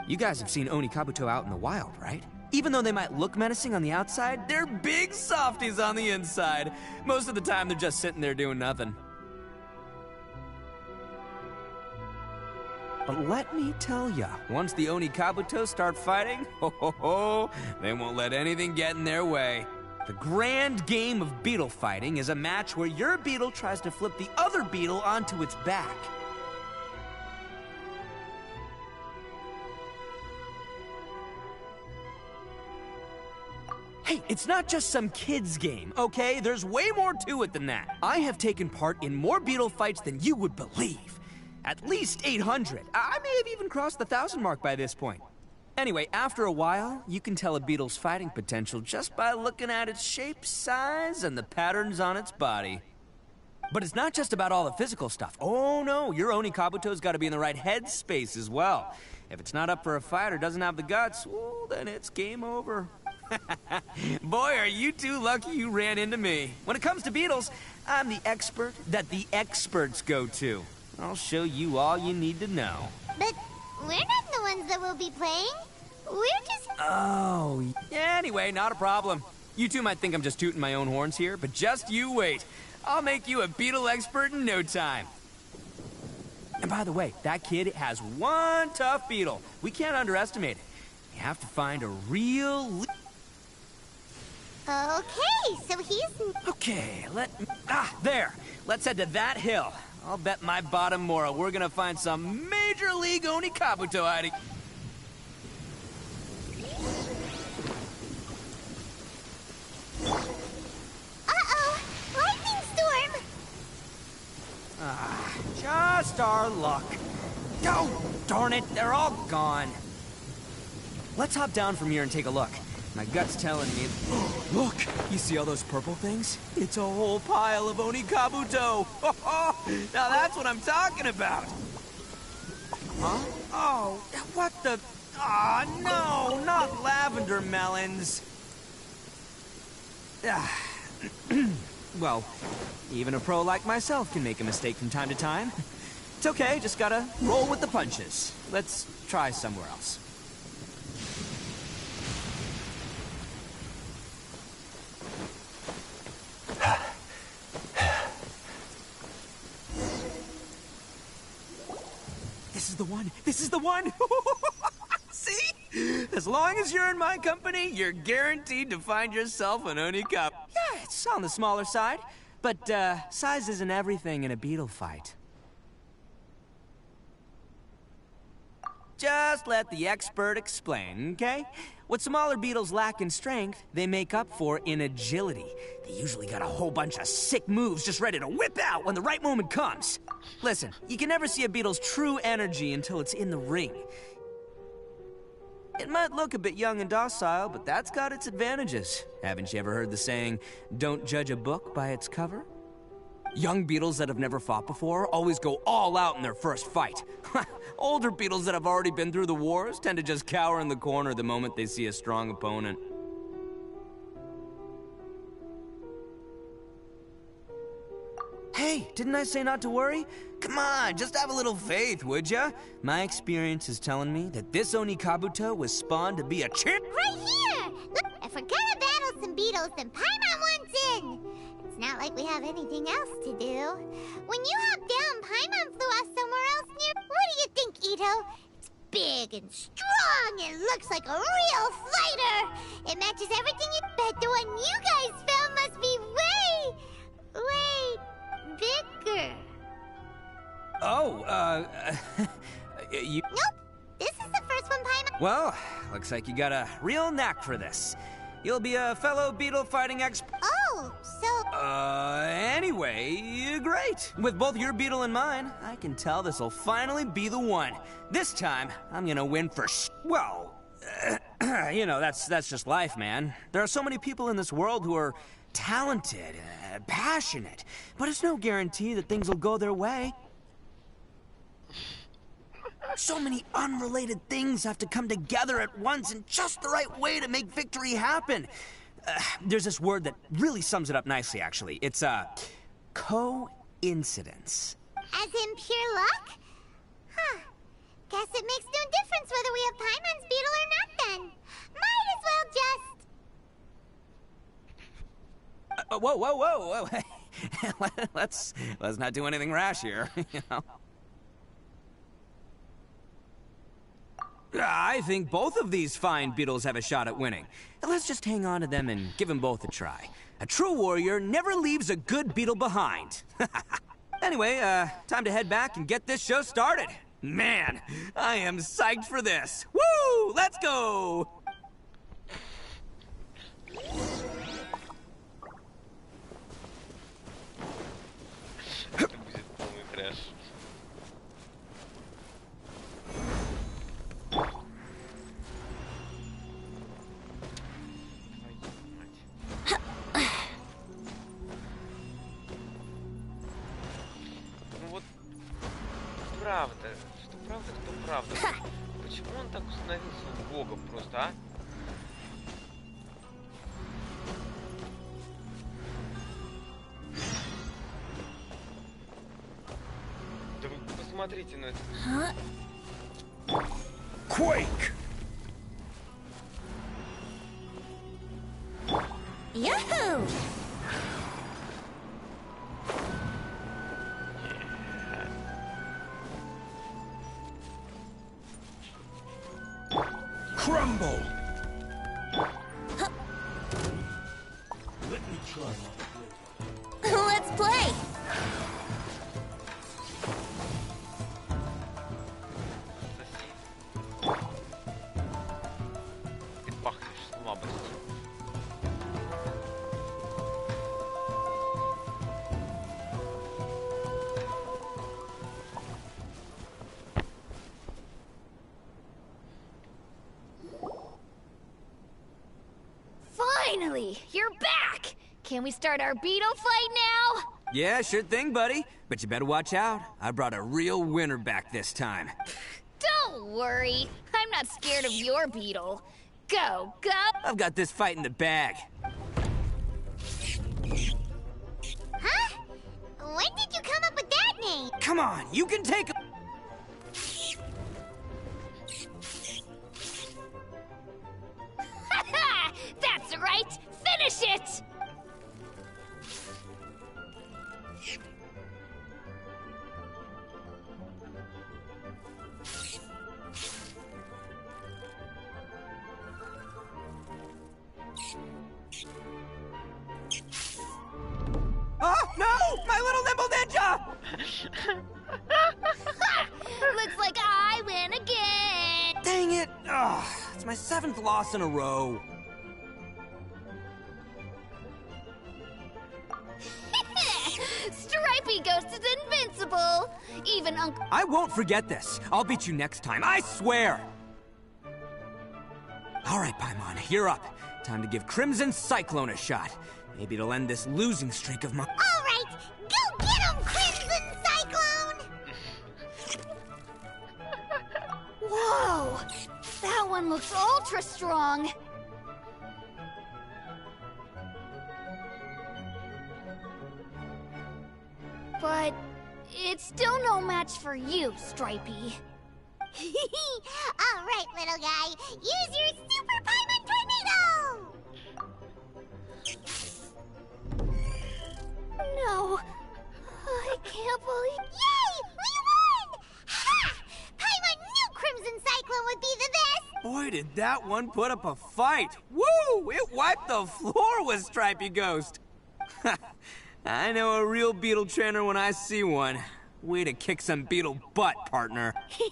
You guys have seen Oni Kabuto out in the wild, right? Even though they might look menacing on the outside, they're big softies on the inside. Most of the time, they're just sitting there doing nothing. But let me tell ya, once the Oni Kabuto start fighting, they won't let anything get in their way. The grand game of beetle fighting is a match where your beetle tries to flip the other beetle onto its back. Hey, it's not just some kid's game, okay? There's way more to it than that. I have taken part in more beetle fights than you would believe. At least 800. I may have even crossed the 1,000 mark by this point. Anyway, after a while, you can tell a beetle's fighting potential just by looking at its shape, size, and the patterns on its body. But it's not just about all the physical stuff. Oh no, your Oni Kabuto's gotta be in the right headspace as well. If it's not up for a fight or doesn't have the guts, well, then it's game over. Boy, are you two lucky you ran into me. When it comes to beetles, I'm the expert that the experts go to. I'll show you all you need to know. But we're not the ones that will be playing. We're just... Oh, yeah, anyway, not a problem. You two might think I'm just tooting my own horns here, but just you wait. I'll make you a beetle expert in no time. And by the way, that kid has one tough beetle. We can't underestimate it. You have to find a real... Okay, so he's... Okay, there. Let's head to that hill. I'll bet my bottom moral we're gonna find some major league Oni Kabuto hiding. Uh-oh! Lightning storm! Just our luck. Oh, darn it, they're all gone. Let's hop down from here and take a look. My gut's telling me... Look! You see all those purple things? It's a whole pile of Oni Kabuto! Now that's what I'm talking about! Huh? Oh, what the... Ah, no! Not lavender melons! Well, even a pro like myself can make a mistake from time to time. It's okay, just gotta roll with the punches. Let's try somewhere else. This is the one! This is the one! See? As long as you're in my company, you're guaranteed to find yourself an Oni Cup. Yeah, it's on the smaller side, but size isn't everything in a beetle fight. Just let the expert explain, okay? What smaller beetles lack in strength, they make up for in agility. They usually got a whole bunch of sick moves just ready to whip out when the right moment comes. Listen, you can never see a beetle's true energy until it's in the ring. It might look a bit young and docile, but that's got its advantages. Haven't you ever heard the saying, don't judge a book by its cover? Young beetles that have never fought before always go all out in their first fight. Older beetles that have already been through the wars tend to just cower in the corner the moment they see a strong opponent. Hey, Didn't I say not to worry? Come on, just have a little faith, would ya? My experience is telling me that this Oni Kabuto was spawned to be a champ. Right here! Look, if we're gonna battle some beetles, then Paimon wants in! It's not like we have anything else to do. When you hop down, Paimon flew off somewhere else near... What do you think, Ito? It's big and strong and looks like a real fighter! It matches everything you... Bet the one you guys found must be way bigger. Oh, you... Nope. This is the first one, Paimon. Well, looks like you got a real knack for this. You'll be a fellow beetle fighting expert. Oh, so... Anyway, great. With both your beetle and mine, I can tell this'll finally be the one. This time, I'm gonna win for well, you know, that's just life, man. There are so many people in this world who are talented, passionate, but it's no guarantee that things will go their way. So many unrelated things have to come together at once in just the right way to make victory happen. There's this word that really sums it up nicely, actually. It's, coincidence. As in pure luck? Huh. Guess it makes no difference whether we have Paimon's beetle or not, then. Might as well just... Whoa. let's not do anything rash here, you know. I think both of these fine beetles have a shot at winning. Let's just hang on to them and give them both a try. A true warrior never leaves a good beetle behind. Anyway, time to head back and get this show started. Man, I am psyched for this. Woo! Let's go! Что правда, кто правда. Почему он так установился в бога просто, а? Да вы посмотрите на это. Quake! Yahoo! Crumble! Let me try. Let's play! Ты пахнешь слабостью. Finally! You're back! Can we start our beetle fight now? Yeah, sure thing, buddy. But you better watch out. I brought a real winner back this time. Don't worry. I'm not scared of your beetle. Go, go! I've got this fight in the bag. Huh? When did you come up with that name? Come on, you can take a... That's right! Finish it! Oh, no! My little nimble ninja! Looks like I win again! Dang it! Oh, it's my 7th loss in a row. Stripey Ghost is invincible! Even Uncle... I won't forget this. I'll beat you next time, I swear! All right, Paimon, you're up. Time to give Crimson Cyclone a shot. Maybe it'll end this losing streak of mine. All right, go get him, Crimson Cyclone! Whoa! That one looks ultra strong! But no match for you, Stripey. Alright, little guy. Use your Super Paimon Tornado! No. I can't believe... Yay! We won! Ha! Paimon knew Crimson Cyclone would be the best! Boy, did that one put up a fight! Woo! It wiped the floor with Stripey Ghost! I know a real beetle trainer when I see one. Way to kick some beetle butt, partner. See?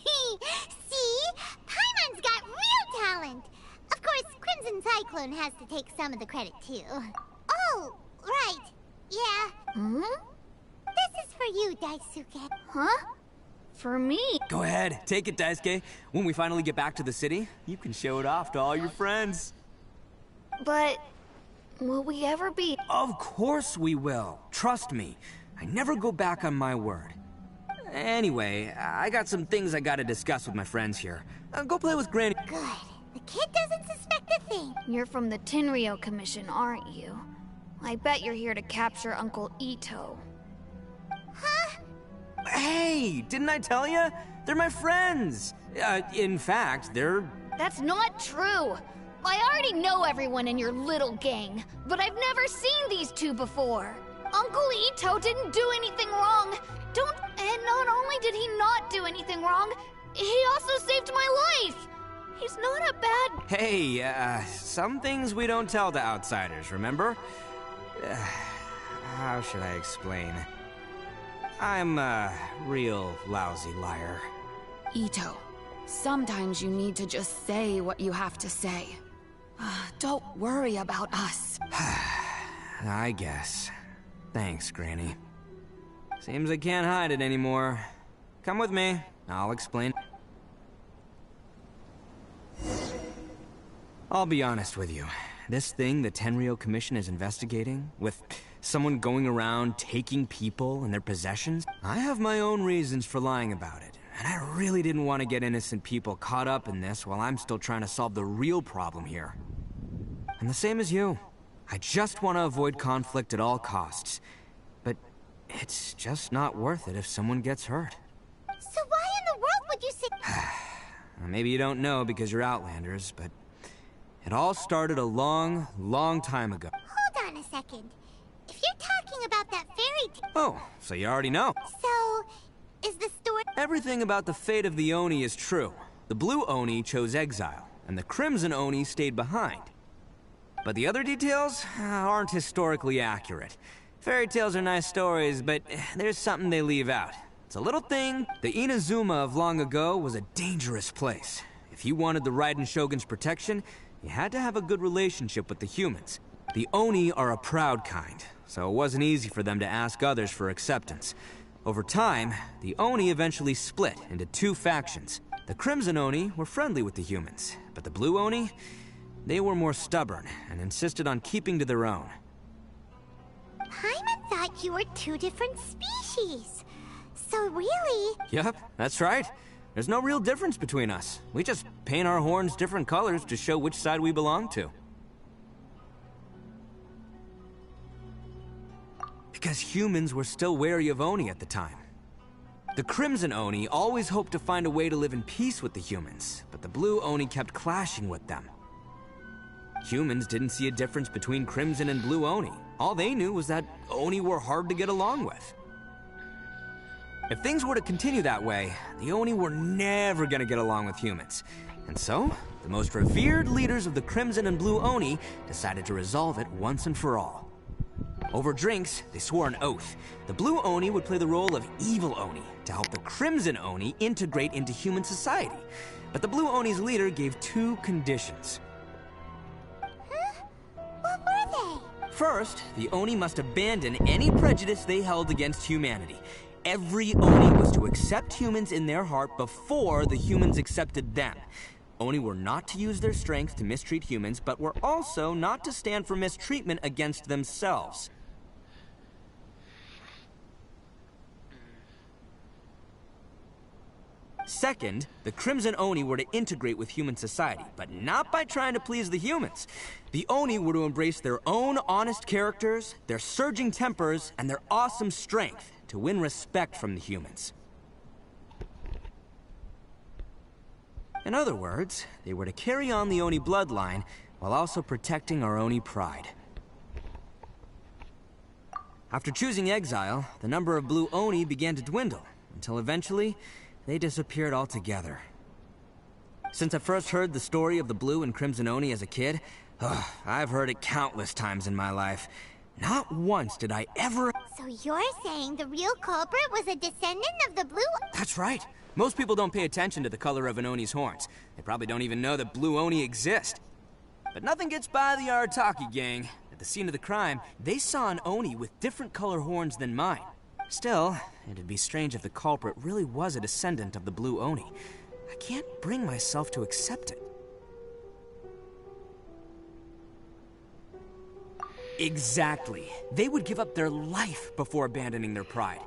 Paimon's got real talent! Of course, Crimson Cyclone has to take some of the credit, too. Oh, right. Yeah. Hmm? This is for you, Daisuke. Huh? For me? Go ahead, take it, Daisuke. When we finally get back to the city, you can show it off to all your friends. But... will we ever be... Of course we will. Trust me. I never go back on my word. Anyway, I got some things I gotta discuss with my friends here. Go play with Granny. Good. The kid doesn't suspect a thing. You're from the Tenryou Commission, aren't you? I bet you're here to capture Uncle Ito. Huh? Hey, didn't I tell you? They're my friends. In fact, they're... That's not true. I already know everyone in your little gang, but I've never seen these two before. Uncle Ito didn't do anything wrong. And not only did he not do anything wrong, he also saved my life. He's not a bad... Hey, some things we don't tell to outsiders, remember? How should I explain? I'm a real lousy liar. Ito, sometimes you need to just say what you have to say. Don't worry about us. I guess. Thanks, Granny. Seems I can't hide it anymore. Come with me. I'll explain. I'll be honest with you. This thing the Tenryou Commission is investigating, with someone going around taking people and their possessions, I have my own reasons for lying about it. And I really didn't want to get innocent people caught up in this while I'm still trying to solve the real problem here. I'm the same as you. I just want to avoid conflict at all costs. But it's just not worth it if someone gets hurt. So why in the world would you say... Maybe you don't know because you're Outlanders, but it all started a long, long time ago. Hold on a second. If you're talking about that fairy tale... Oh, so you already know. So, is the story... Everything about the fate of the Oni is true. The Blue Oni chose exile, and the Crimson Oni stayed behind. But the other details aren't historically accurate. Fairy tales are nice stories, but there's something they leave out. It's a little thing. The Inazuma of long ago was a dangerous place. If you wanted the Raiden Shogun's protection, you had to have a good relationship with the humans. The Oni are a proud kind, so it wasn't easy for them to ask others for acceptance. Over time, the Oni eventually split into two factions. The Crimson Oni were friendly with the humans, but the Blue Oni, they were more stubborn and insisted on keeping to their own. Paimon thought you were two different species. So really... Yep, that's right. There's no real difference between us. We just paint our horns different colors to show which side we belong to. Because humans were still wary of Oni at the time. The Crimson Oni always hoped to find a way to live in peace with the humans, but the Blue Oni kept clashing with them. Humans didn't see a difference between Crimson and Blue Oni. All they knew was that Oni were hard to get along with. If things were to continue that way, the Oni were never gonna get along with humans. And so, the most revered leaders of the Crimson and Blue Oni decided to resolve it once and for all. Over drinks, they swore an oath. The Blue Oni would play the role of evil Oni to help the Crimson Oni integrate into human society. But the Blue Oni's leader gave two conditions. What were they? First, the Oni must abandon any prejudice they held against humanity. Every Oni was to accept humans in their heart before the humans accepted them. Oni were not to use their strength to mistreat humans, but were also not to stand for mistreatment against themselves. Second, the Crimson Oni were to integrate with human society, but not by trying to please the humans. The Oni were to embrace their own honest characters, their surging tempers, and their awesome strength to win respect from the humans. In other words, they were to carry on the Oni bloodline while also protecting our Oni pride. After choosing exile, the number of blue Oni began to dwindle, until eventually, they disappeared altogether. Since I first heard the story of the blue and crimson Oni as a kid, I've heard it countless times in my life. Not once did I ever... So you're saying the real culprit was a descendant of the blue... That's right. Most people don't pay attention to the color of an Oni's horns. They probably don't even know that blue Oni exist. But nothing gets by the Arataki gang. At the scene of the crime, they saw an Oni with different color horns than mine. Still, it'd be strange if the culprit really was a descendant of the blue Oni. I can't bring myself to accept it. Exactly. They would give up their life before abandoning their pride.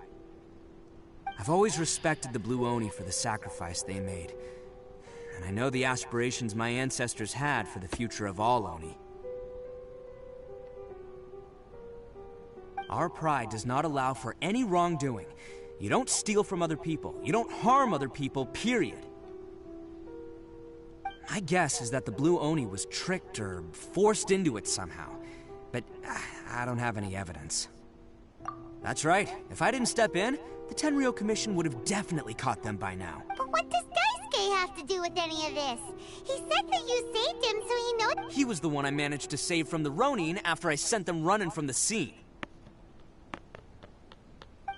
I've always respected the blue Oni for the sacrifice they made. And I know the aspirations my ancestors had for the future of all Oni. Our pride does not allow for any wrongdoing. You don't steal from other people. You don't harm other people, period. My guess is that the blue Oni was tricked or forced into it somehow. But I don't have any evidence. That's right. If I didn't step in, the Tenryou Commission would have definitely caught them by now. But what does Daisuke have to do with any of this? He said that you saved him, so he knows... He was the one I managed to save from the Ronin after I sent them running from the scene.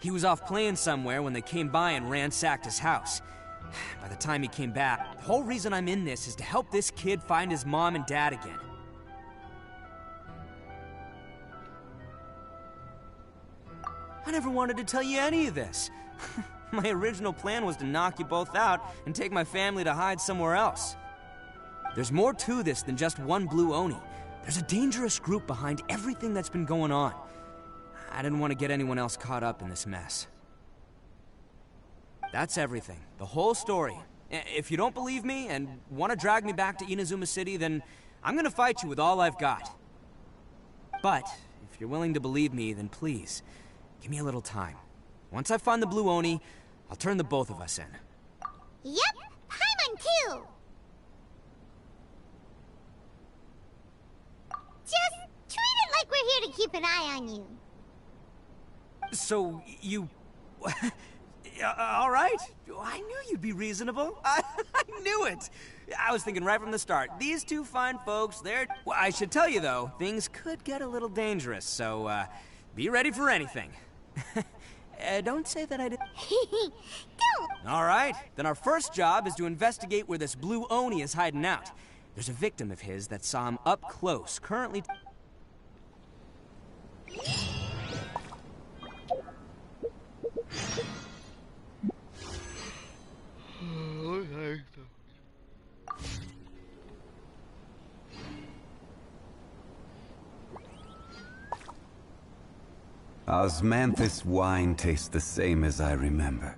He was off playing somewhere when they came by and ransacked his house. By the time he came back, the whole reason I'm in this is to help this kid find his mom and dad again. I never wanted to tell you any of this. My original plan was to knock you both out and take my family to hide somewhere else. There's more to this than just one blue Oni. There's a dangerous group behind everything that's been going on. I didn't want to get anyone else caught up in this mess. That's everything. The whole story. If you don't believe me and want to drag me back to Inazuma City, then I'm gonna fight you with all I've got. But if you're willing to believe me, then please, give me a little time. Once I find the blue Oni, I'll turn the both of us in. Yep, Paimon too! Just treat it like we're here to keep an eye on you. So, you... all right. I knew you'd be reasonable. I knew it. I was thinking right from the start, these two fine folks, they're... Well, I should tell you, though, things could get a little dangerous, so, be ready for anything. Don't say that I did... Don't! All right. Then our first job is to investigate where this blue Oni is hiding out. There's a victim of his that saw him up close, currently... Osmanthus wine tastes the same as I remember.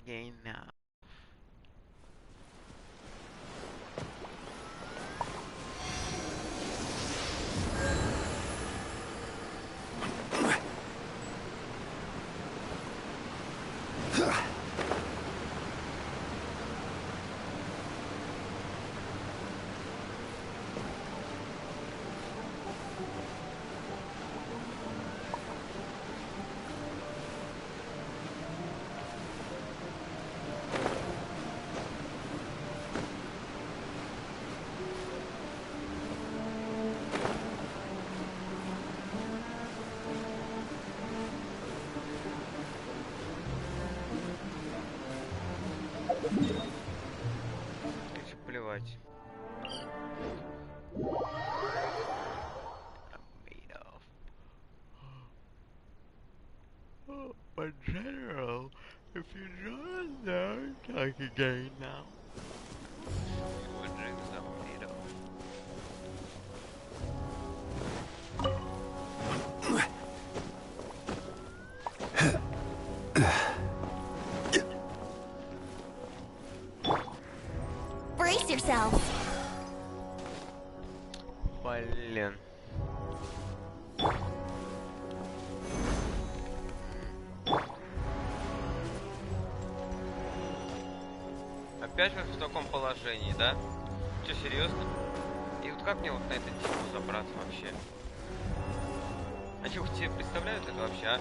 Game now. Лучше плевать. But general, if you don't know, talk again now. We'll drink some potato. Brace yourselves. Блин. Опять мы в таком положении, да? Че, серьезно? И вот как мне вот на эту тему забраться вообще? А че, тебе представляют это вообще, а?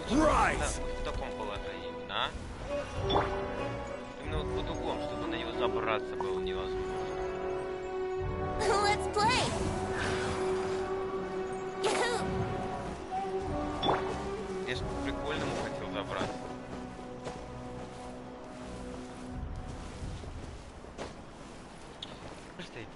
В таком положении, да? Именно вот под углом, чтобы на него забраться было невозможно. Let's play. Я ж по-прикольному хотел забраться. Стоит.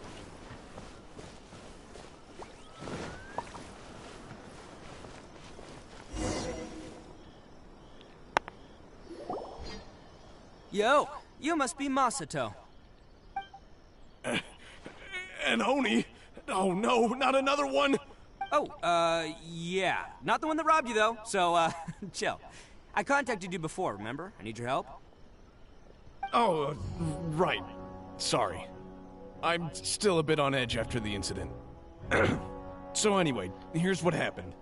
Yo, you must be Masato. An Oni? Oh no, not another one! Oh, yeah. Not the one that robbed you, though, so, chill. I contacted you before, remember? I need your help. Oh, right. Sorry. I'm still a bit on edge after the incident. So anyway, here's what happened.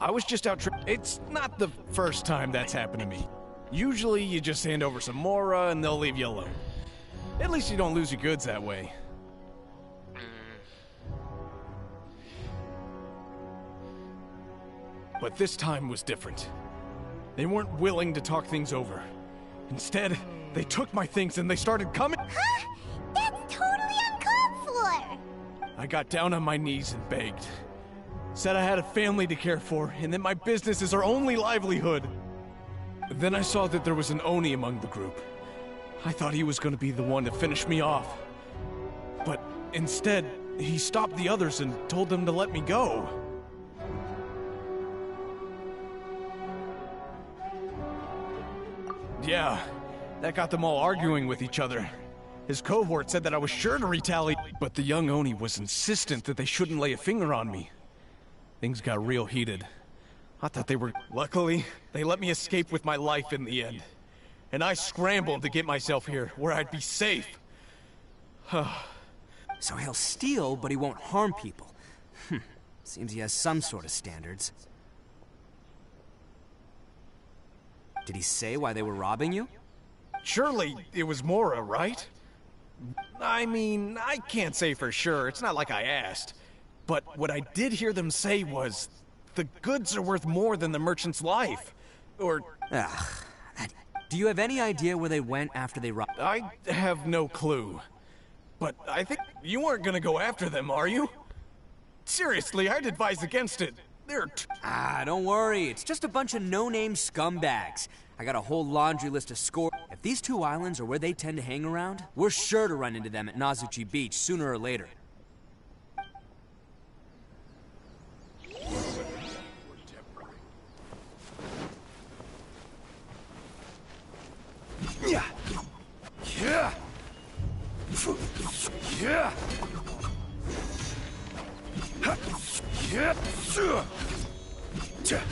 I was just out It's not the first time that's happened to me. Usually you just hand over some Mora and they'll leave you alone. At least you don't lose your goods that way. But this time was different. They weren't willing to talk things over. Instead, they took my things and they started coming. Huh? That's totally uncalled for! I got down on my knees and begged. Said I had a family to care for and that my business is our only livelihood. Then I saw that there was an Oni among the group. I thought he was going to be the one to finish me off. But instead, he stopped the others and told them to let me go. Yeah, that got them all arguing with each other. His cohort said that I was sure to retaliate, but the young Oni was insistent that they shouldn't lay a finger on me. Things got real heated. I thought they were... Luckily, they let me escape with my life in the end. And I scrambled to get myself here, where I'd be safe. So he'll steal, but he won't harm people. Seems he has some sort of standards. Did he say why they were robbing you? Surely it was Mora, right? I mean, I can't say for sure. It's not like I asked. But what I did hear them say was, the goods are worth more than the merchant's life. Or... Do you have any idea where they went after they robbed? I have no clue. But I think you aren't gonna go after them, are you? Seriously, I'd advise against it. They're... don't worry. It's just a bunch of no-name scumbags. I got a whole laundry list of score. If these two islands are where they tend to hang around, we're sure to run into them at Nazuchi Beach sooner or later. Yeah. Yeah. Yeah. Yeah.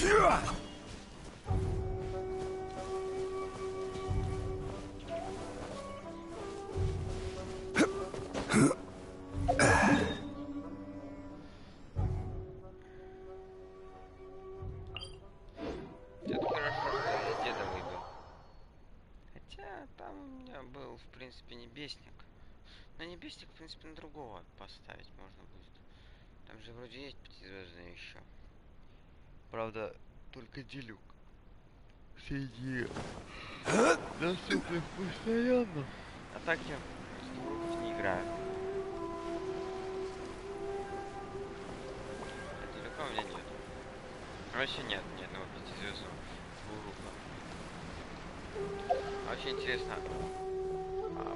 Yeah. Это хорошо, что я деда выбил. Хотя там у меня был, в принципе, небесник. Но небесник, в принципе, на другого поставить можно будет. Там же вроде есть пятизвездные еще. Правда, только делюк. Сиди. Доступных постоянно. А так я в уроков не играю. А делюка у меня нет. Вообще нет ни одного пятизвездного двугруппа. Вообще интересно.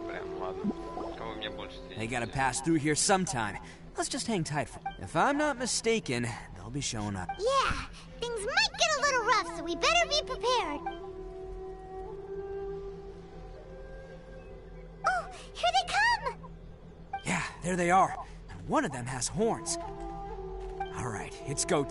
Прям, ладно. Кого мне больше They gotta pass through here sometime. Let's just hang tight for. If I'm not mistaken, they'll be showing up. Yeah, things might get a little rough, so we better be prepared. Oh, here they come! Yeah, there they are. And one of them has horns. All right, it's go.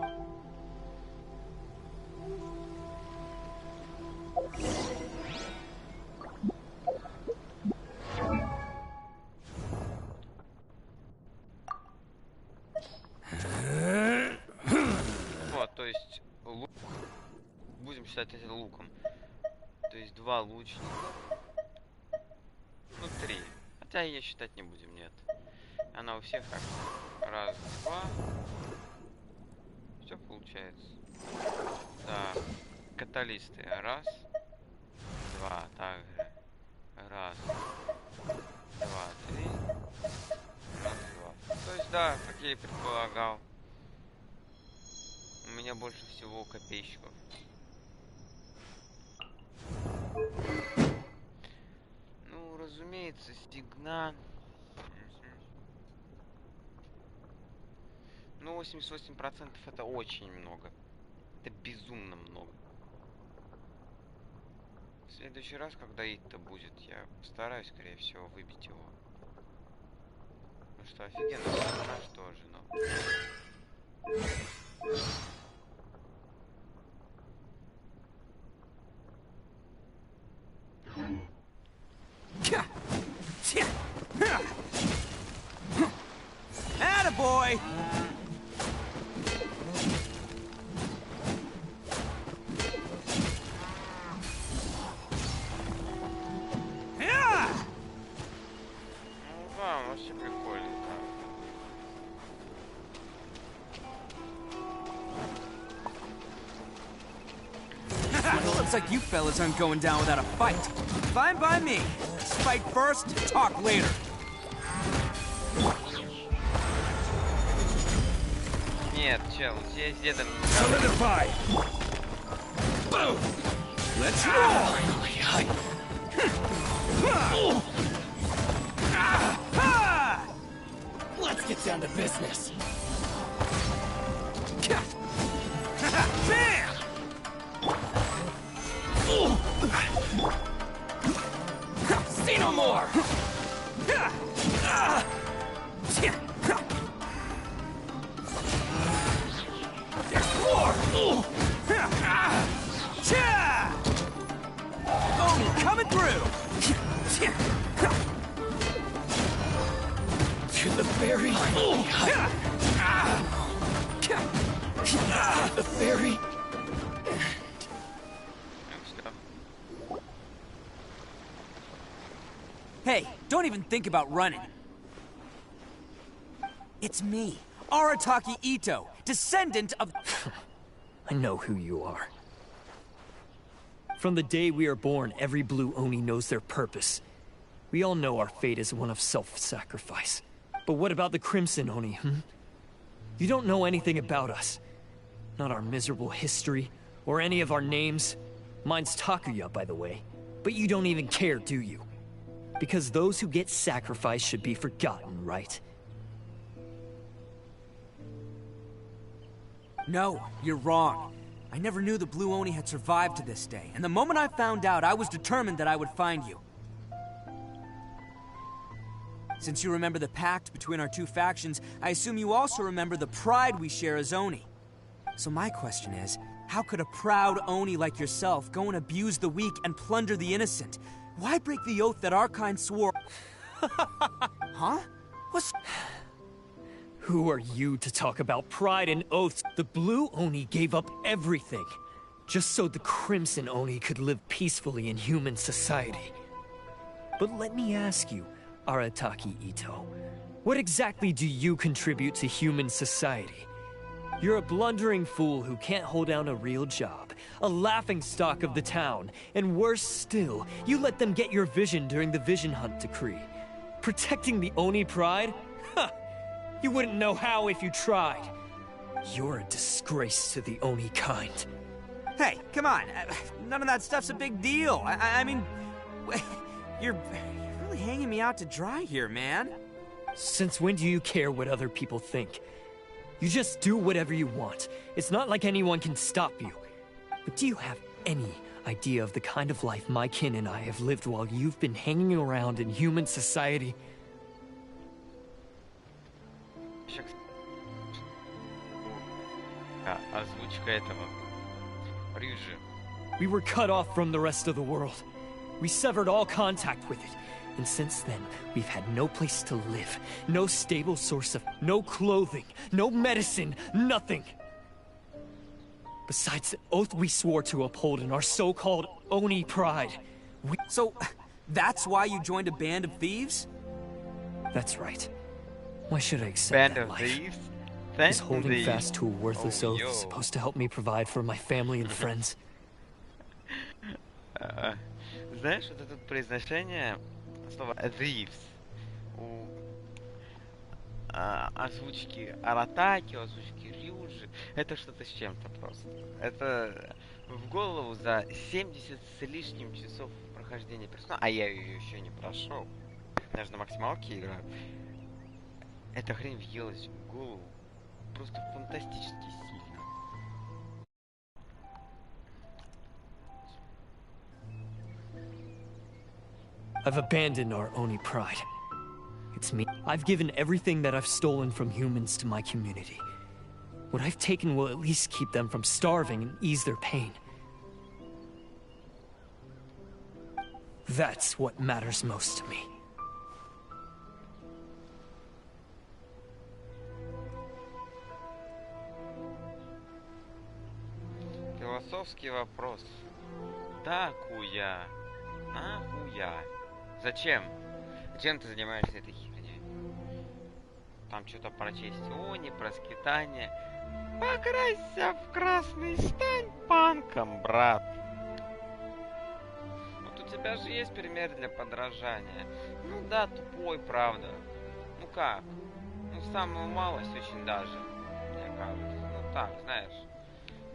Вот, то есть лук. Будем считать это луком. То есть 2 лучника. Ну, 3. Хотя ее считать не будем, нет. Она у всех так. 1, 2. Все получается. Так. Каталисты. 1, 2. Также. 1, 2, 3. 1, 2. То есть, да, как я и предполагал. У меня больше всего копейщиков. Ну, разумеется, стигна. Ну, 88% это очень много. Это безумно много. В следующий раз, когда Итта будет, я постараюсь, скорее всего, выбить его. Ну что, офигенно, персонаж тоже, но... Attaboy! Ну да, вообще прикольно. Looks like you fellas aren't going down without a fight. Fine by me. Let's fight first, talk later. Нет, чел, здесь где-то... Solidify! Let's roll! Let's get down to business. Bam! See no more! There's more! Oh, coming through! To the very height. The very... Hey, don't even think about running. It's me, Arataki Ito, descendant of... I know who you are. From the day we are born, every Blue Oni knows their purpose. We all know our fate is one of self-sacrifice. But what about the Crimson Oni, You don't know anything about us. Not our miserable history, or any of our names. Mine's Takuya, by the way. But you don't even care, do you? Because those who get sacrificed should be forgotten, right? No, you're wrong. I never knew the Blue Oni had survived to this day, and the moment I found out, I was determined that I would find you. Since you remember the pact between our two factions, I assume you also remember the pride we share as Oni. So my question is, how could a proud Oni like yourself go and abuse the weak and plunder the innocent? Why break the oath that our kind swore? Huh? What's... Who are you to talk about pride and oaths? The Blue Oni gave up everything, just so the Crimson Oni could live peacefully in human society. But let me ask you, Arataki Ito, what exactly do you contribute to human society? You're a blundering fool who can't hold down a real job, a laughingstock of the town, and worse still, you let them get your vision during the Vision Hunt decree. Protecting the Oni pride? Huh! You wouldn't know how if you tried. You're a disgrace to the Oni kind. Hey, come on. None of that stuff's a big deal. I mean, you're really hanging me out to dry here, man. Since when do you care what other people think? You just do whatever you want. It's not like anyone can stop you. But do you have any idea of the kind of life my kin and I have lived while you've been hanging around in human society? Озвучка этого. Рыжий. We were cut off from the rest of the world. We severed all contact with it. And since then, we've had no place to live, no stable source of, no clothing, no medicine, nothing. Besides the oath we swore to uphold in our so-called Oni pride. So, that's why you joined a band of thieves? That's right. Why should I accept Band that of life? thieves? Is holding fast to a worthless oath supposed to help me provide for my family and friends? Знаешь, вот это произношение слова thieves у озвучки Аратаки, у озвучки Рюджи, это что-то с чем-то просто. Это в голову за 70 с лишним часов прохождения персонажа, а я ее еще не прошел, даже на максималке играю. Эта хрень въелась в голову просто фантастически сильно. I've abandoned our Oni pride. It's me. I've given everything that I've stolen from humans to my community. What I've taken will at least keep them from starving and ease their pain. That's what matters most to me. Философский вопрос. Такуя. Нахуя? Зачем? Зачем ты занимаешься этой херней? Там что-то прочесть. Они, про скитание. Покрасься в красный, стань панком, брат. Вот у тебя же есть пример для подражания. Ну да, тупой, правда. Ну как? Ну самую малость очень даже, мне кажется. Ну так, знаешь.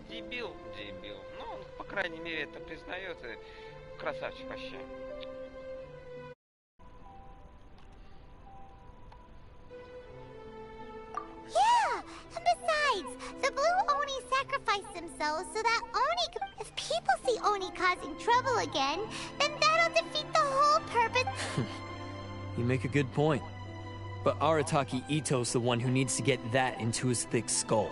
Дебил. Ну, он, по крайней мере, это признает и красавчик вообще. Yeah! And besides, the blue Oni sacrificed themselves so that Oni could... If people see Oni causing trouble again, then that'll defeat the whole purpose... You make a good point. But Arataki Ito's the one who needs to get that into his thick skull.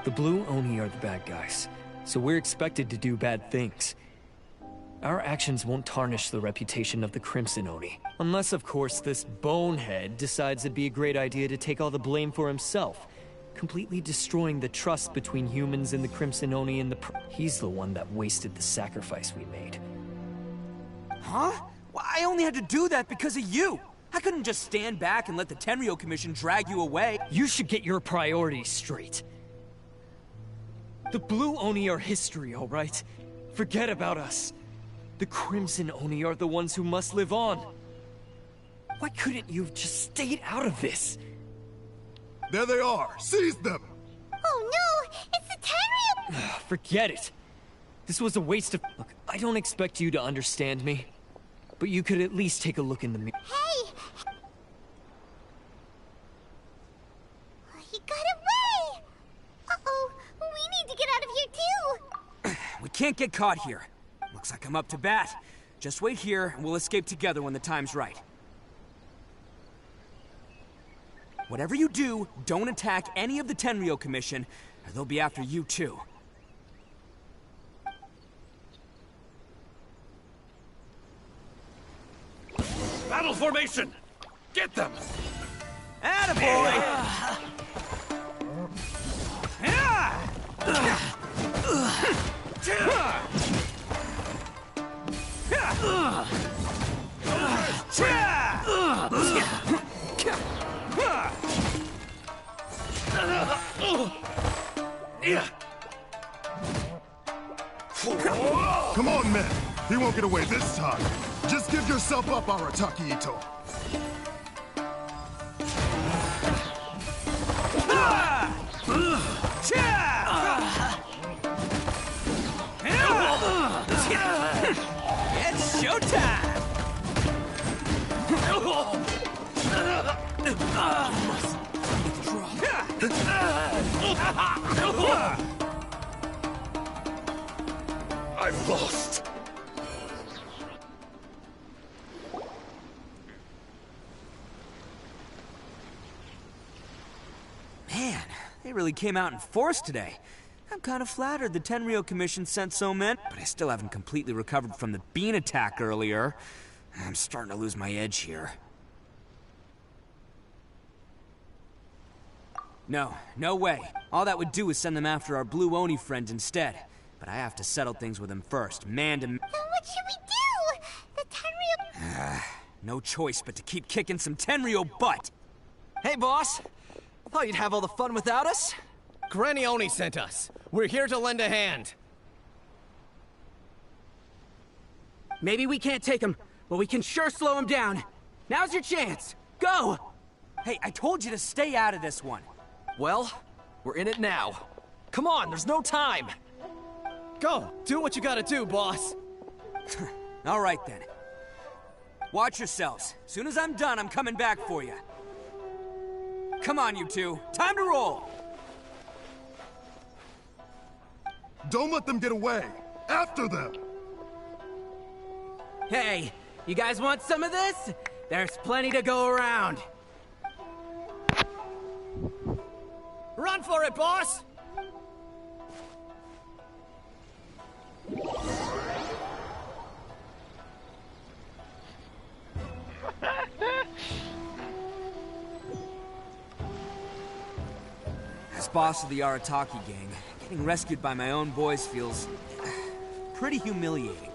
The blue Oni are the bad guys, so we're expected to do bad things. Our actions won't tarnish the reputation of the Crimson Oni. Unless, of course, this bonehead decides it'd be a great idea to take all the blame for himself, completely destroying the trust between humans and the Crimson Oni and the... He's the one that wasted the sacrifice we made. Huh? Well, I only had to do that because of you! I couldn't just stand back and let the Tenryou Commission drag you away. You should get your priorities straight. The blue Oni are history, all right? Forget about us. The Crimson Oni are the ones who must live on. Why couldn't you have just stayed out of this? There they are! Seize them! Oh no! It's the Tenryou! Forget it. This was a waste of... Look, I don't expect you to understand me. But you could at least take a look in the mirror. Hey! He got away! Uh-oh, we need to get out of here too! We can't get caught here. Looks like I'm up to bat. Just wait here, and we'll escape together when the time's right. Whatever you do, don't attack any of the Tenryou Commission, or they'll be after you too. Battle formation! Get them! Attaboy! Come on, men! He won't get away this time. Just give yourself up, Arataki Ito. showtime! I've lost. Man, they really came out in force today. I'm kind of flattered the Tenryou Commission sent so many, but I still haven't completely recovered from the bean attack earlier. I'm starting to lose my edge here. No way. All that would do is send them after our Blue Oni friend instead. But I have to settle things with him first, man to man. Then what should we do? The Tenryou... No choice but to keep kicking some Tenryou butt. Hey, boss. Thought you'd have all the fun without us? Granny Oni sent us. We're here to lend a hand. Maybe we can't take him, but we can sure slow him down. Now's your chance. Go! Hey, I told you to stay out of this one. Well, we're in it now. Come on, there's no time. Go, do what you gotta do, boss. All right, then. Watch yourselves. Soon as I'm done, I'm coming back for you. Come on, you two. Time to roll! Don't let them get away! After them! Hey, you guys want some of this? There's plenty to go around. Run for it, boss! As boss of the Arataki gang, getting rescued by my own boys feels pretty humiliating.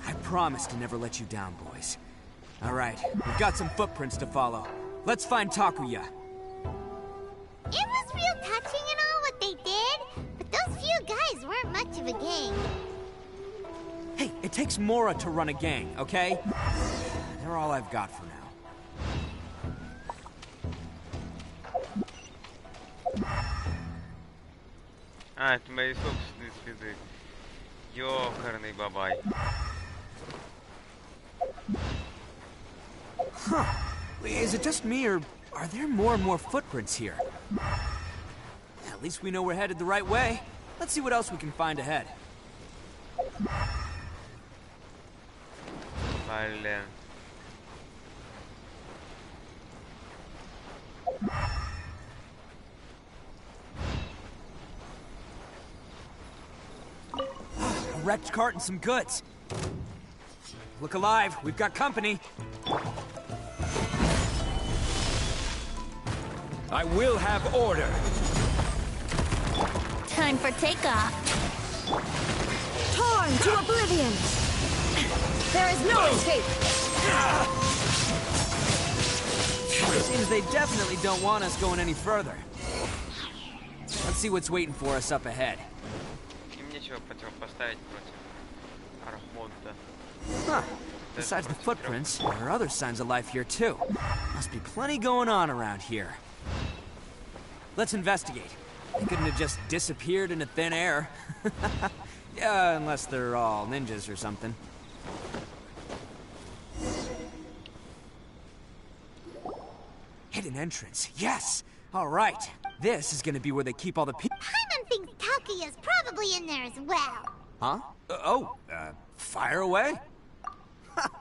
I promise to never let you down, boys. All right, we've got some footprints to follow. Let's find Takuya. It was real touching and all what they did, but those few guys weren't much of a gang. Hey, it takes Mora to run a gang, okay? They're all I've got for now. А, это мои собственные следы. Ёкарный бабай. Huh. Is it just me, or are there more and more footprints here? At least we know we're headed the right way. Let's see what else we can find ahead. Блин. A wrecked cart and some goods. Look alive, we've got company. I will have order. Time for takeoff. Torn to oblivion! There is no escape! Seems they definitely don't want us going any further. Let's see what's waiting for us up ahead. Им нечего противопоставить против Архонта. Huh. Besides the footprints, there are other signs of life here too. Must be plenty going on around here. Let's investigate. They couldn't have just disappeared into thin air. Yeah, unless they're all ninjas or something. Hidden entrance, yes! Alright, this is gonna be where they keep all the people. Paimon thinks Takuya's probably in there as well. Huh? Fire away?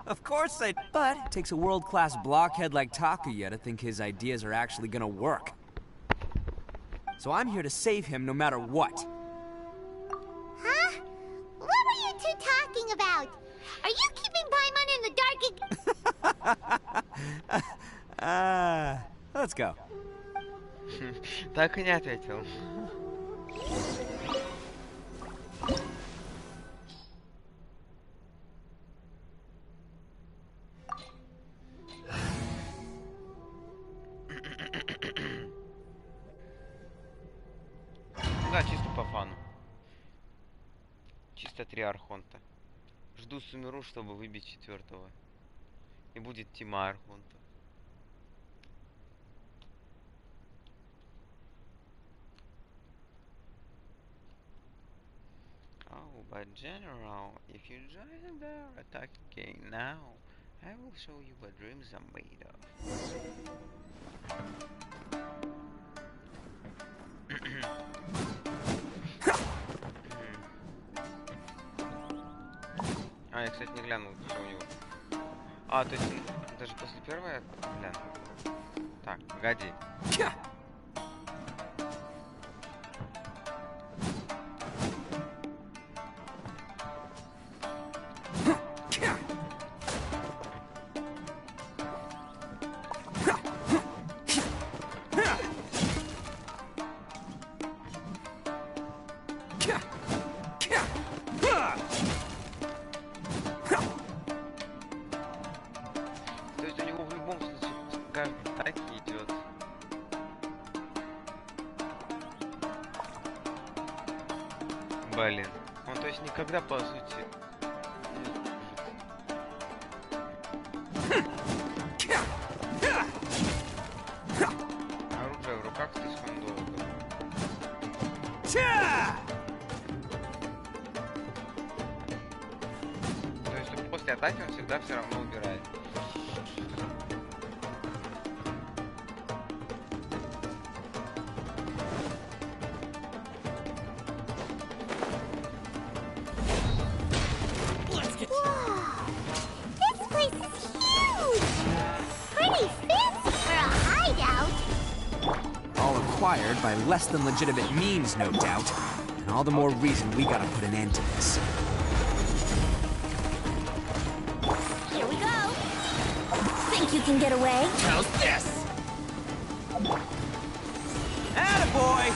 Of course they... But it takes a world-class blockhead like Takuya to think his ideas are actually gonna work. So I'm here to save him no matter what. Huh? What were you two talking about? Are you keeping Paimon in the dark? Let's go. Так и не ответил. Да, чисто по фану. Чисто 3 архонта. Жду Сумеру, чтобы выбить 4-го. И будет тима архонтов. Бай General, if you join the attack game now, I will show you what dreams are made of. А, я, кстати, не глянул, что у него. А, то есть он даже после первого я глянул. Так, погоди. Блин, ну то есть никогда по сути. Оружие в руках слишком долго. То есть после атаки он всегда все равно убирает. By less than legitimate means, no doubt. And all the more reason we gotta put an end to this. Here we go. Think you can get away? How's this? Attaboy!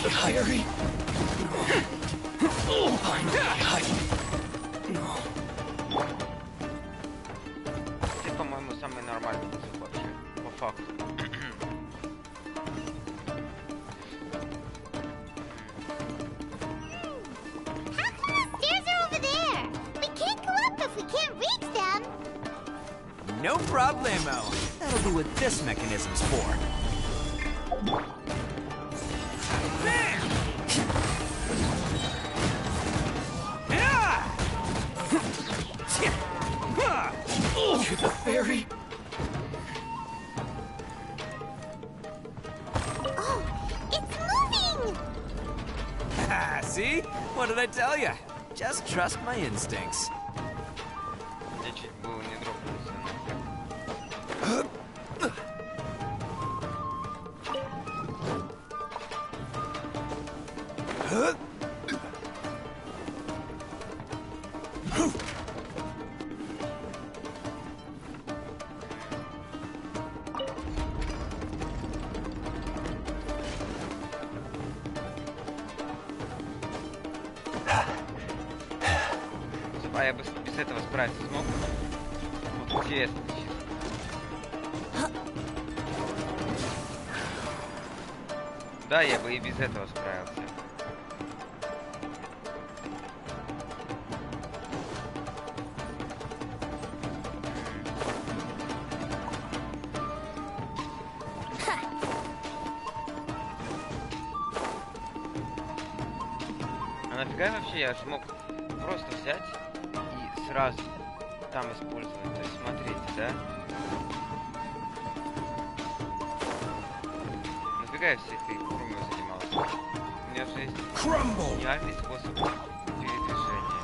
Finally, Kyrie. Finally, Это, по-моему, самый нормальный язык вообще. По факту. No problemo. That'll be what this mechanism's for. To the ferry. Oh, it's moving! See? What did I tell you? Just trust my instincts. Я чуть было не дропнулся. А я бы без этого справиться смог. Вот интересно. Да, я бы и без этого справился. А нафига вообще я смог просто взять и сразу там использовать? То есть смотрите, да? Нафига я всей этой хрумой занимался? У меня же есть гениальный способ передвижения.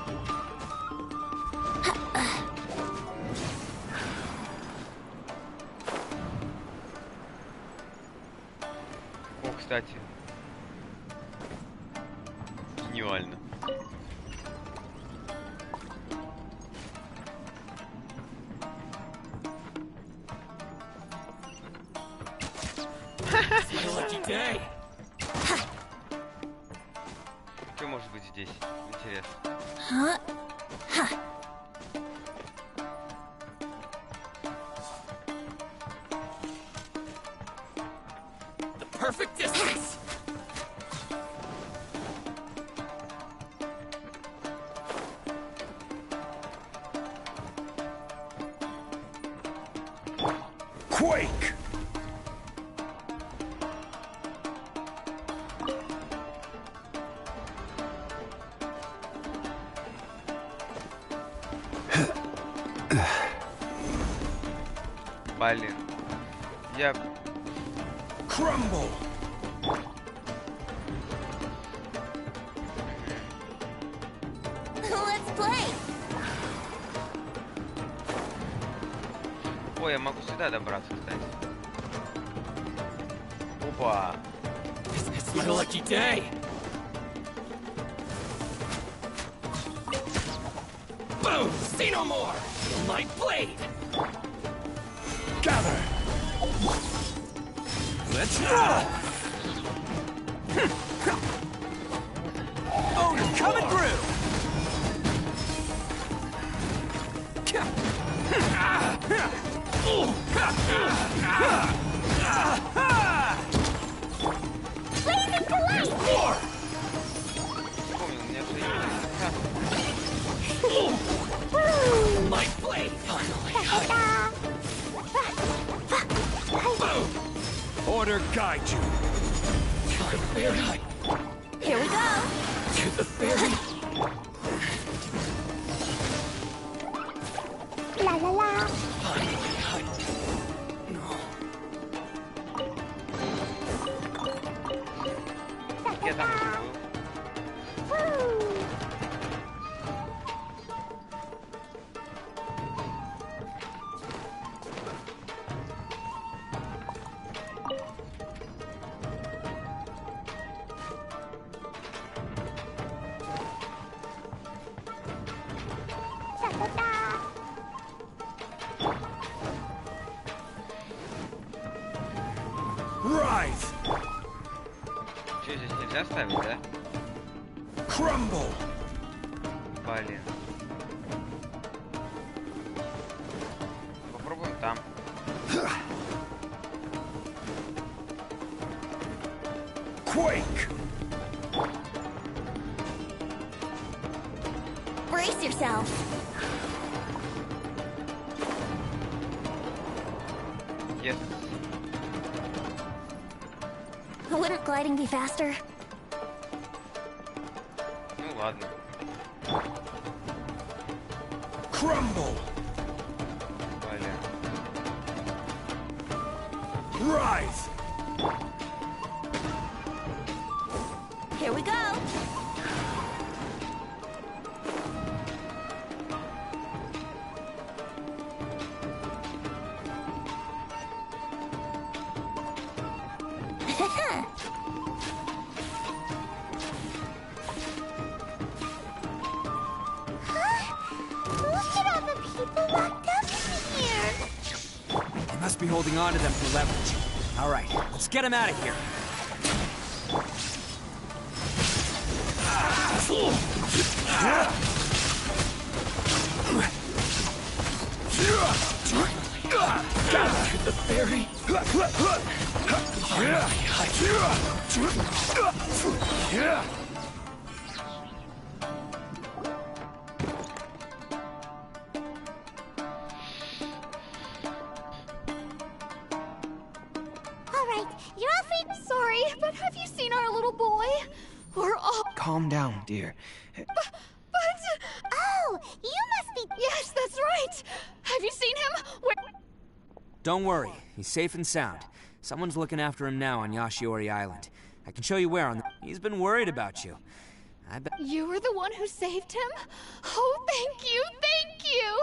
О, кстати. Гениально. Что может быть здесь? Интересно. The perfect distance. Quake! Блин. Я... Crumble. Let's play. Ой, я могу сюда добраться, кстати. Опа. It's my lucky day. Boom! See no more. My blade. Gather. Let's go. Odin coming through. Blazing delight! More. Помню, у меня же есть... My blade. Finally. Order guide you. To the ferry. Here we go. To the ferry. La la la. Я там уже был. Rise. Что, здесь нельзя ставить, да? Crumble. Блин. Попробуем там. Quake. Brace yourself. Yes. Wouldn't gliding be faster? Ну ладно. Crumble. Блин. Rise. Here we go. Look at all the people locked up in here. They must be holding on to them for leverage. All right, let's get them out of here. To the ferry. All right, you're all free. Sorry, but have you seen our little boy? We're all... Calm down, dear. But... Oh, you must be... Yes, that's right. Have you seen him? Where... Don't worry, he's safe and sound. Someone's looking after him now on Yashiori Island. I can show you where on the... He's been worried about you. I bet... You were the one who saved him? Oh, thank you, thank you!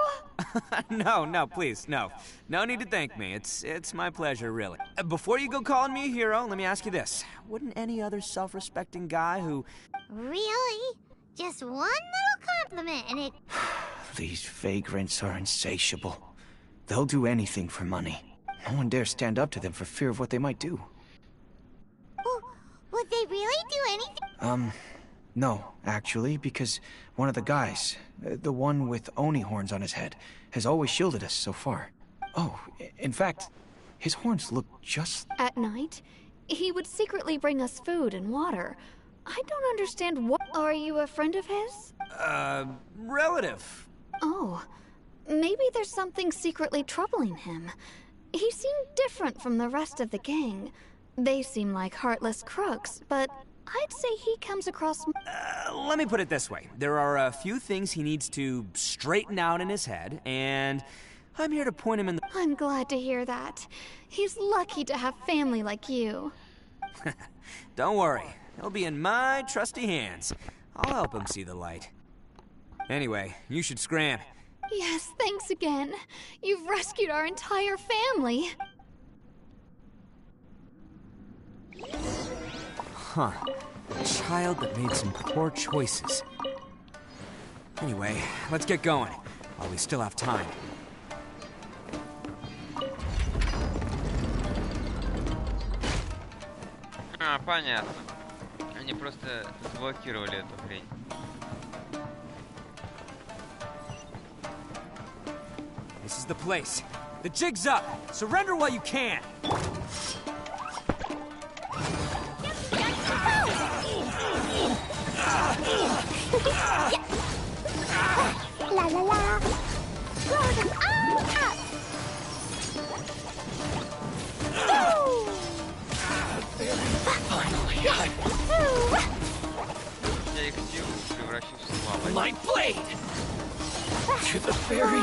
No, please, no. No need to thank me. It's my pleasure, really. Before you go calling me a hero, let me ask you this. Wouldn't any other self-respecting guy who... Really? Just one little compliment and it... These vagrants are insatiable. They'll do anything for money. No one dares stand up to them for fear of what they might do. Would they really do anything? No, actually, because one of the guys, the one with Oni horns on his head, has always shielded us so far. Oh, in fact, his horns look just... At night, he would secretly bring us food and water. I don't understand what... Are you a friend of his? Relative. Oh, maybe there's something secretly troubling him. He seemed different from the rest of the gang. They seem like heartless crooks, but I'd say he comes across... Let me put it this way. There are a few things he needs to straighten out in his head, and I'm here to point him in the... I'm glad to hear that. He's lucky to have family like you. Don't worry. He'll be in my trusty hands. I'll help him see the light. Anyway, you should scram. Yes, thanks again. You've rescued our entire family. Huh. A child that made some poor choices. Anyway, let's get going, while we still have time. А, понятно. Они просто заблокировали эту хрень. This is the place. The jig's up. Surrender while you can. La la la. Blow them all up. Finally, Я их силу превращу в слабость. My blade! To the very...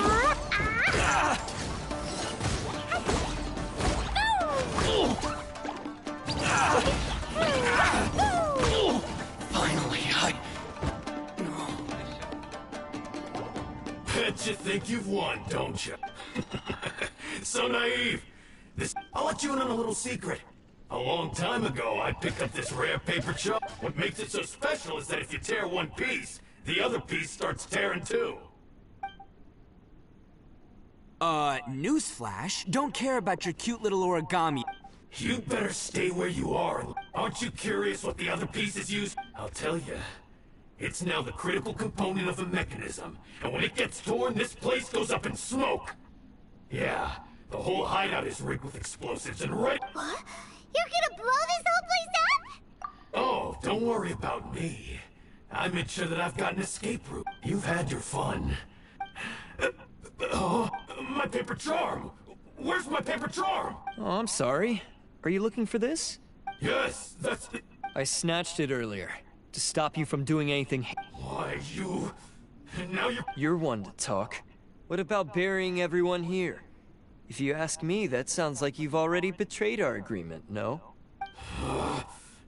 Finally, Bet you think you've won, don't you? So naive. I'll let you in on a little secret. A long time ago, I picked up this rare paper chop. What makes it so special is that if you tear one piece, the other piece starts tearing too. Newsflash, don't care about your cute little origami. You better stay where you are. Aren't you curious what the other piece is used? I'll tell you. It's now the critical component of the mechanism, and when it gets torn, this place goes up in smoke. Yeah, the whole hideout is rigged with explosives and right... What? You're gonna blow this whole place up? Oh, don't worry about me. I made sure that I've got an escape route. You've had your fun. My paper charm! Where's my paper charm? Oh, I'm sorry. Are you looking for this? Yes, that's it. I snatched it earlier, to stop you from doing anything. Why, you... Now you're... You're one to talk. What about burying everyone here? If you ask me, that sounds like you've already betrayed our agreement, no?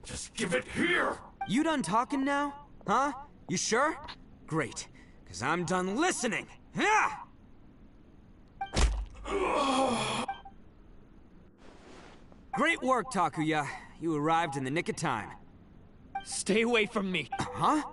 Just give it here! You done talking now? Huh? You sure? Great, because I'm done listening! Yeah! Great work, Takuya. You arrived in the nick of time. Stay away from me. Huh?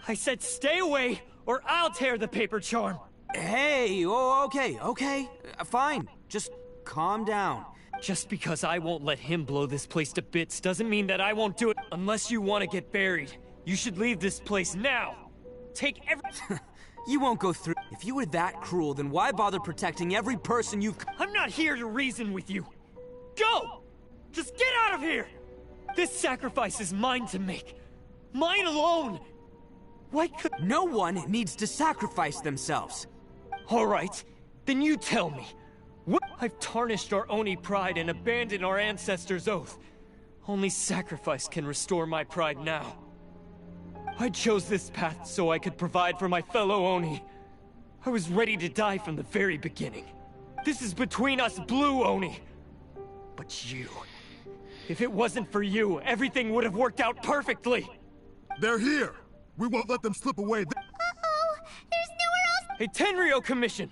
I said stay away, or I'll tear the paper charm. Hey, oh, okay. Fine. Just calm down. Just because I won't let him blow this place to bits doesn't mean that I won't do it. Unless you want to get buried, you should leave this place now. Take every... You won't go through... If you were that cruel, then why bother protecting every person you've... I'm not here to reason with you. Go! Just get out of here! This sacrifice is mine to make. Mine alone! Why could... No one needs to sacrifice themselves. All right, then you tell me. What? I've tarnished our Oni pride and abandoned our ancestors' oath. Only sacrifice can restore my pride now. I chose this path so I could provide for my fellow Oni. I was ready to die from the very beginning. This is between us Blue Oni. But you... If it wasn't for you, everything would have worked out perfectly. They're here. We won't let them slip away. Uh-oh, there's nowhere else. Hey, Tenryo Commission!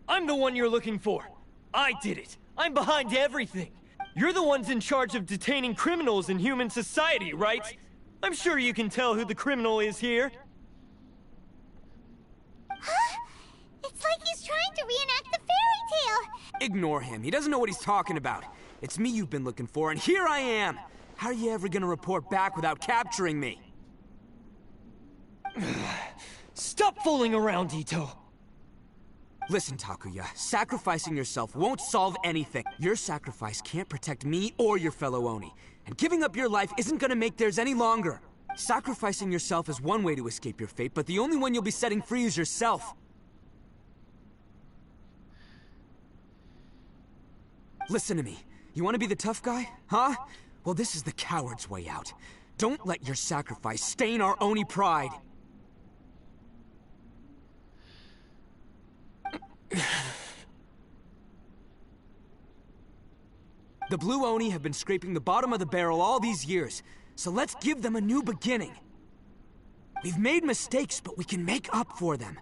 I'm the one you're looking for. I did it. I'm behind everything. You're the ones in charge of detaining criminals in human society, right? I'm sure you can tell who the criminal is here. Huh? It's like he's trying to reenact the fairy tale. Ignore him. He doesn't know what he's talking about. It's me you've been looking for, and here I am! How are you ever gonna report back without capturing me? Stop fooling around, Ito! Listen, Takuya, sacrificing yourself won't solve anything. Your sacrifice can't protect me or your fellow Oni, and giving up your life isn't gonna make theirs any longer. Sacrificing yourself is one way to escape your fate, but the only one you'll be setting free is yourself. Listen to me. You want to be the tough guy? Huh? Well, this is the coward's way out. Don't let your sacrifice stain our Oni pride. The Blue Oni have been scraping the bottom of the barrel all these years, so let's give them a new beginning. We've made mistakes, but we can make up for them.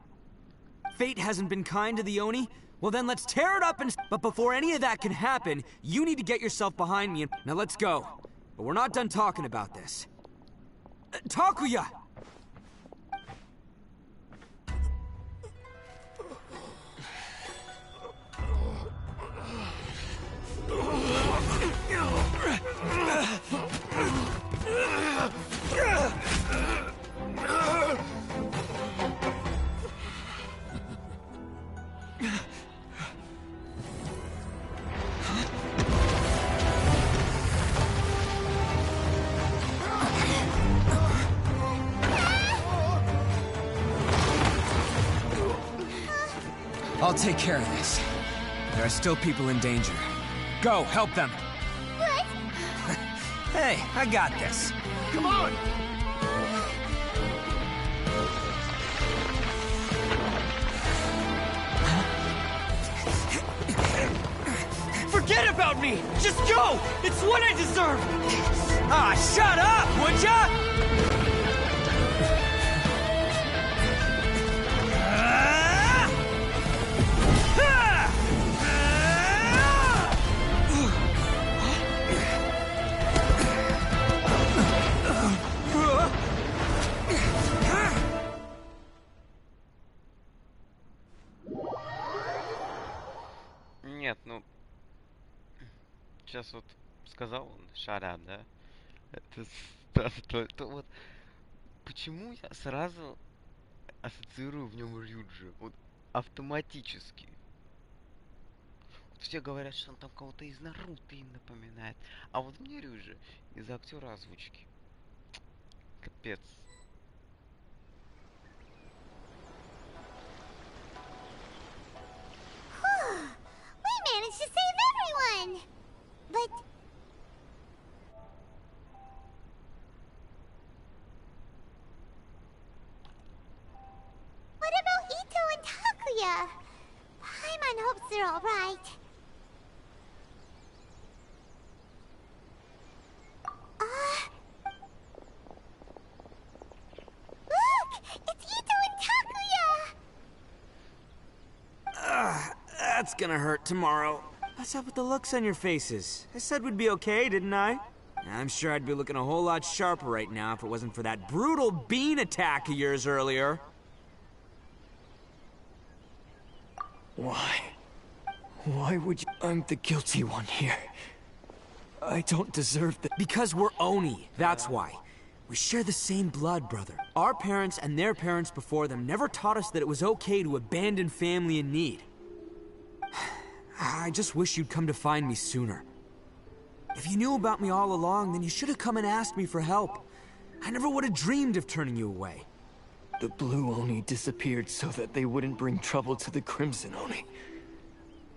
Fate hasn't been kind to the Oni? Well then let's tear it up and... But before any of that can happen, you need to get yourself behind me and... Now let's go. But we're not done talking about this. Takuya! I'll take care of this. There are still people in danger. Go, help them. What? Hey, I got this. Come on! Forget about me! Just go! It's what I deserve! Ah, shut up, would ya? Нет, ну... Сейчас вот сказал он, шарап, да? Это вот... Почему я сразу ассоциирую в нем Рюджи? Вот автоматически. Вот все говорят, что он там кого-то из Наруто им напоминает. А вот мне Рюджи из актера озвучки. Капец. We managed to save everyone! But... What about Ito and Takuya? Paimon hopes they're alright. Look! It's Ito and Takuya! That's gonna hurt tomorrow. What's up with the looks on your faces? I said we'd be okay, didn't I? I'm sure I'd be looking a whole lot sharper right now if it wasn't for that brutal bean attack of yours earlier. Why? Why would you... I'm the guilty one here. I don't deserve that. Because we're Oni, that's why. We share the same blood, brother. Our parents and their parents before them never taught us that it was okay to abandon family in need. I just wish you'd come to find me sooner. If you knew about me all along, then you should have come and asked me for help. I never would have dreamed of turning you away. The Blue Oni disappeared so that they wouldn't bring trouble to the Crimson Oni.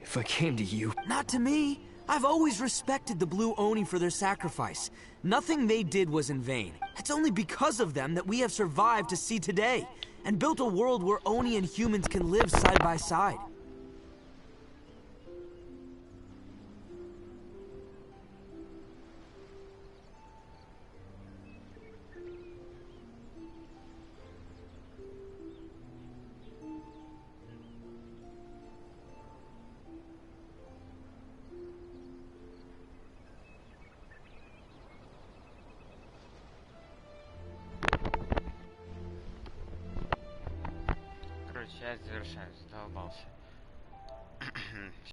If I came to you... Not to me. I've always respected the Blue Oni for their sacrifice. Nothing they did was in vain. It's only because of them that we have survived to see today, and built a world where Oni and humans can live side by side. Часть завершаю, задолбался.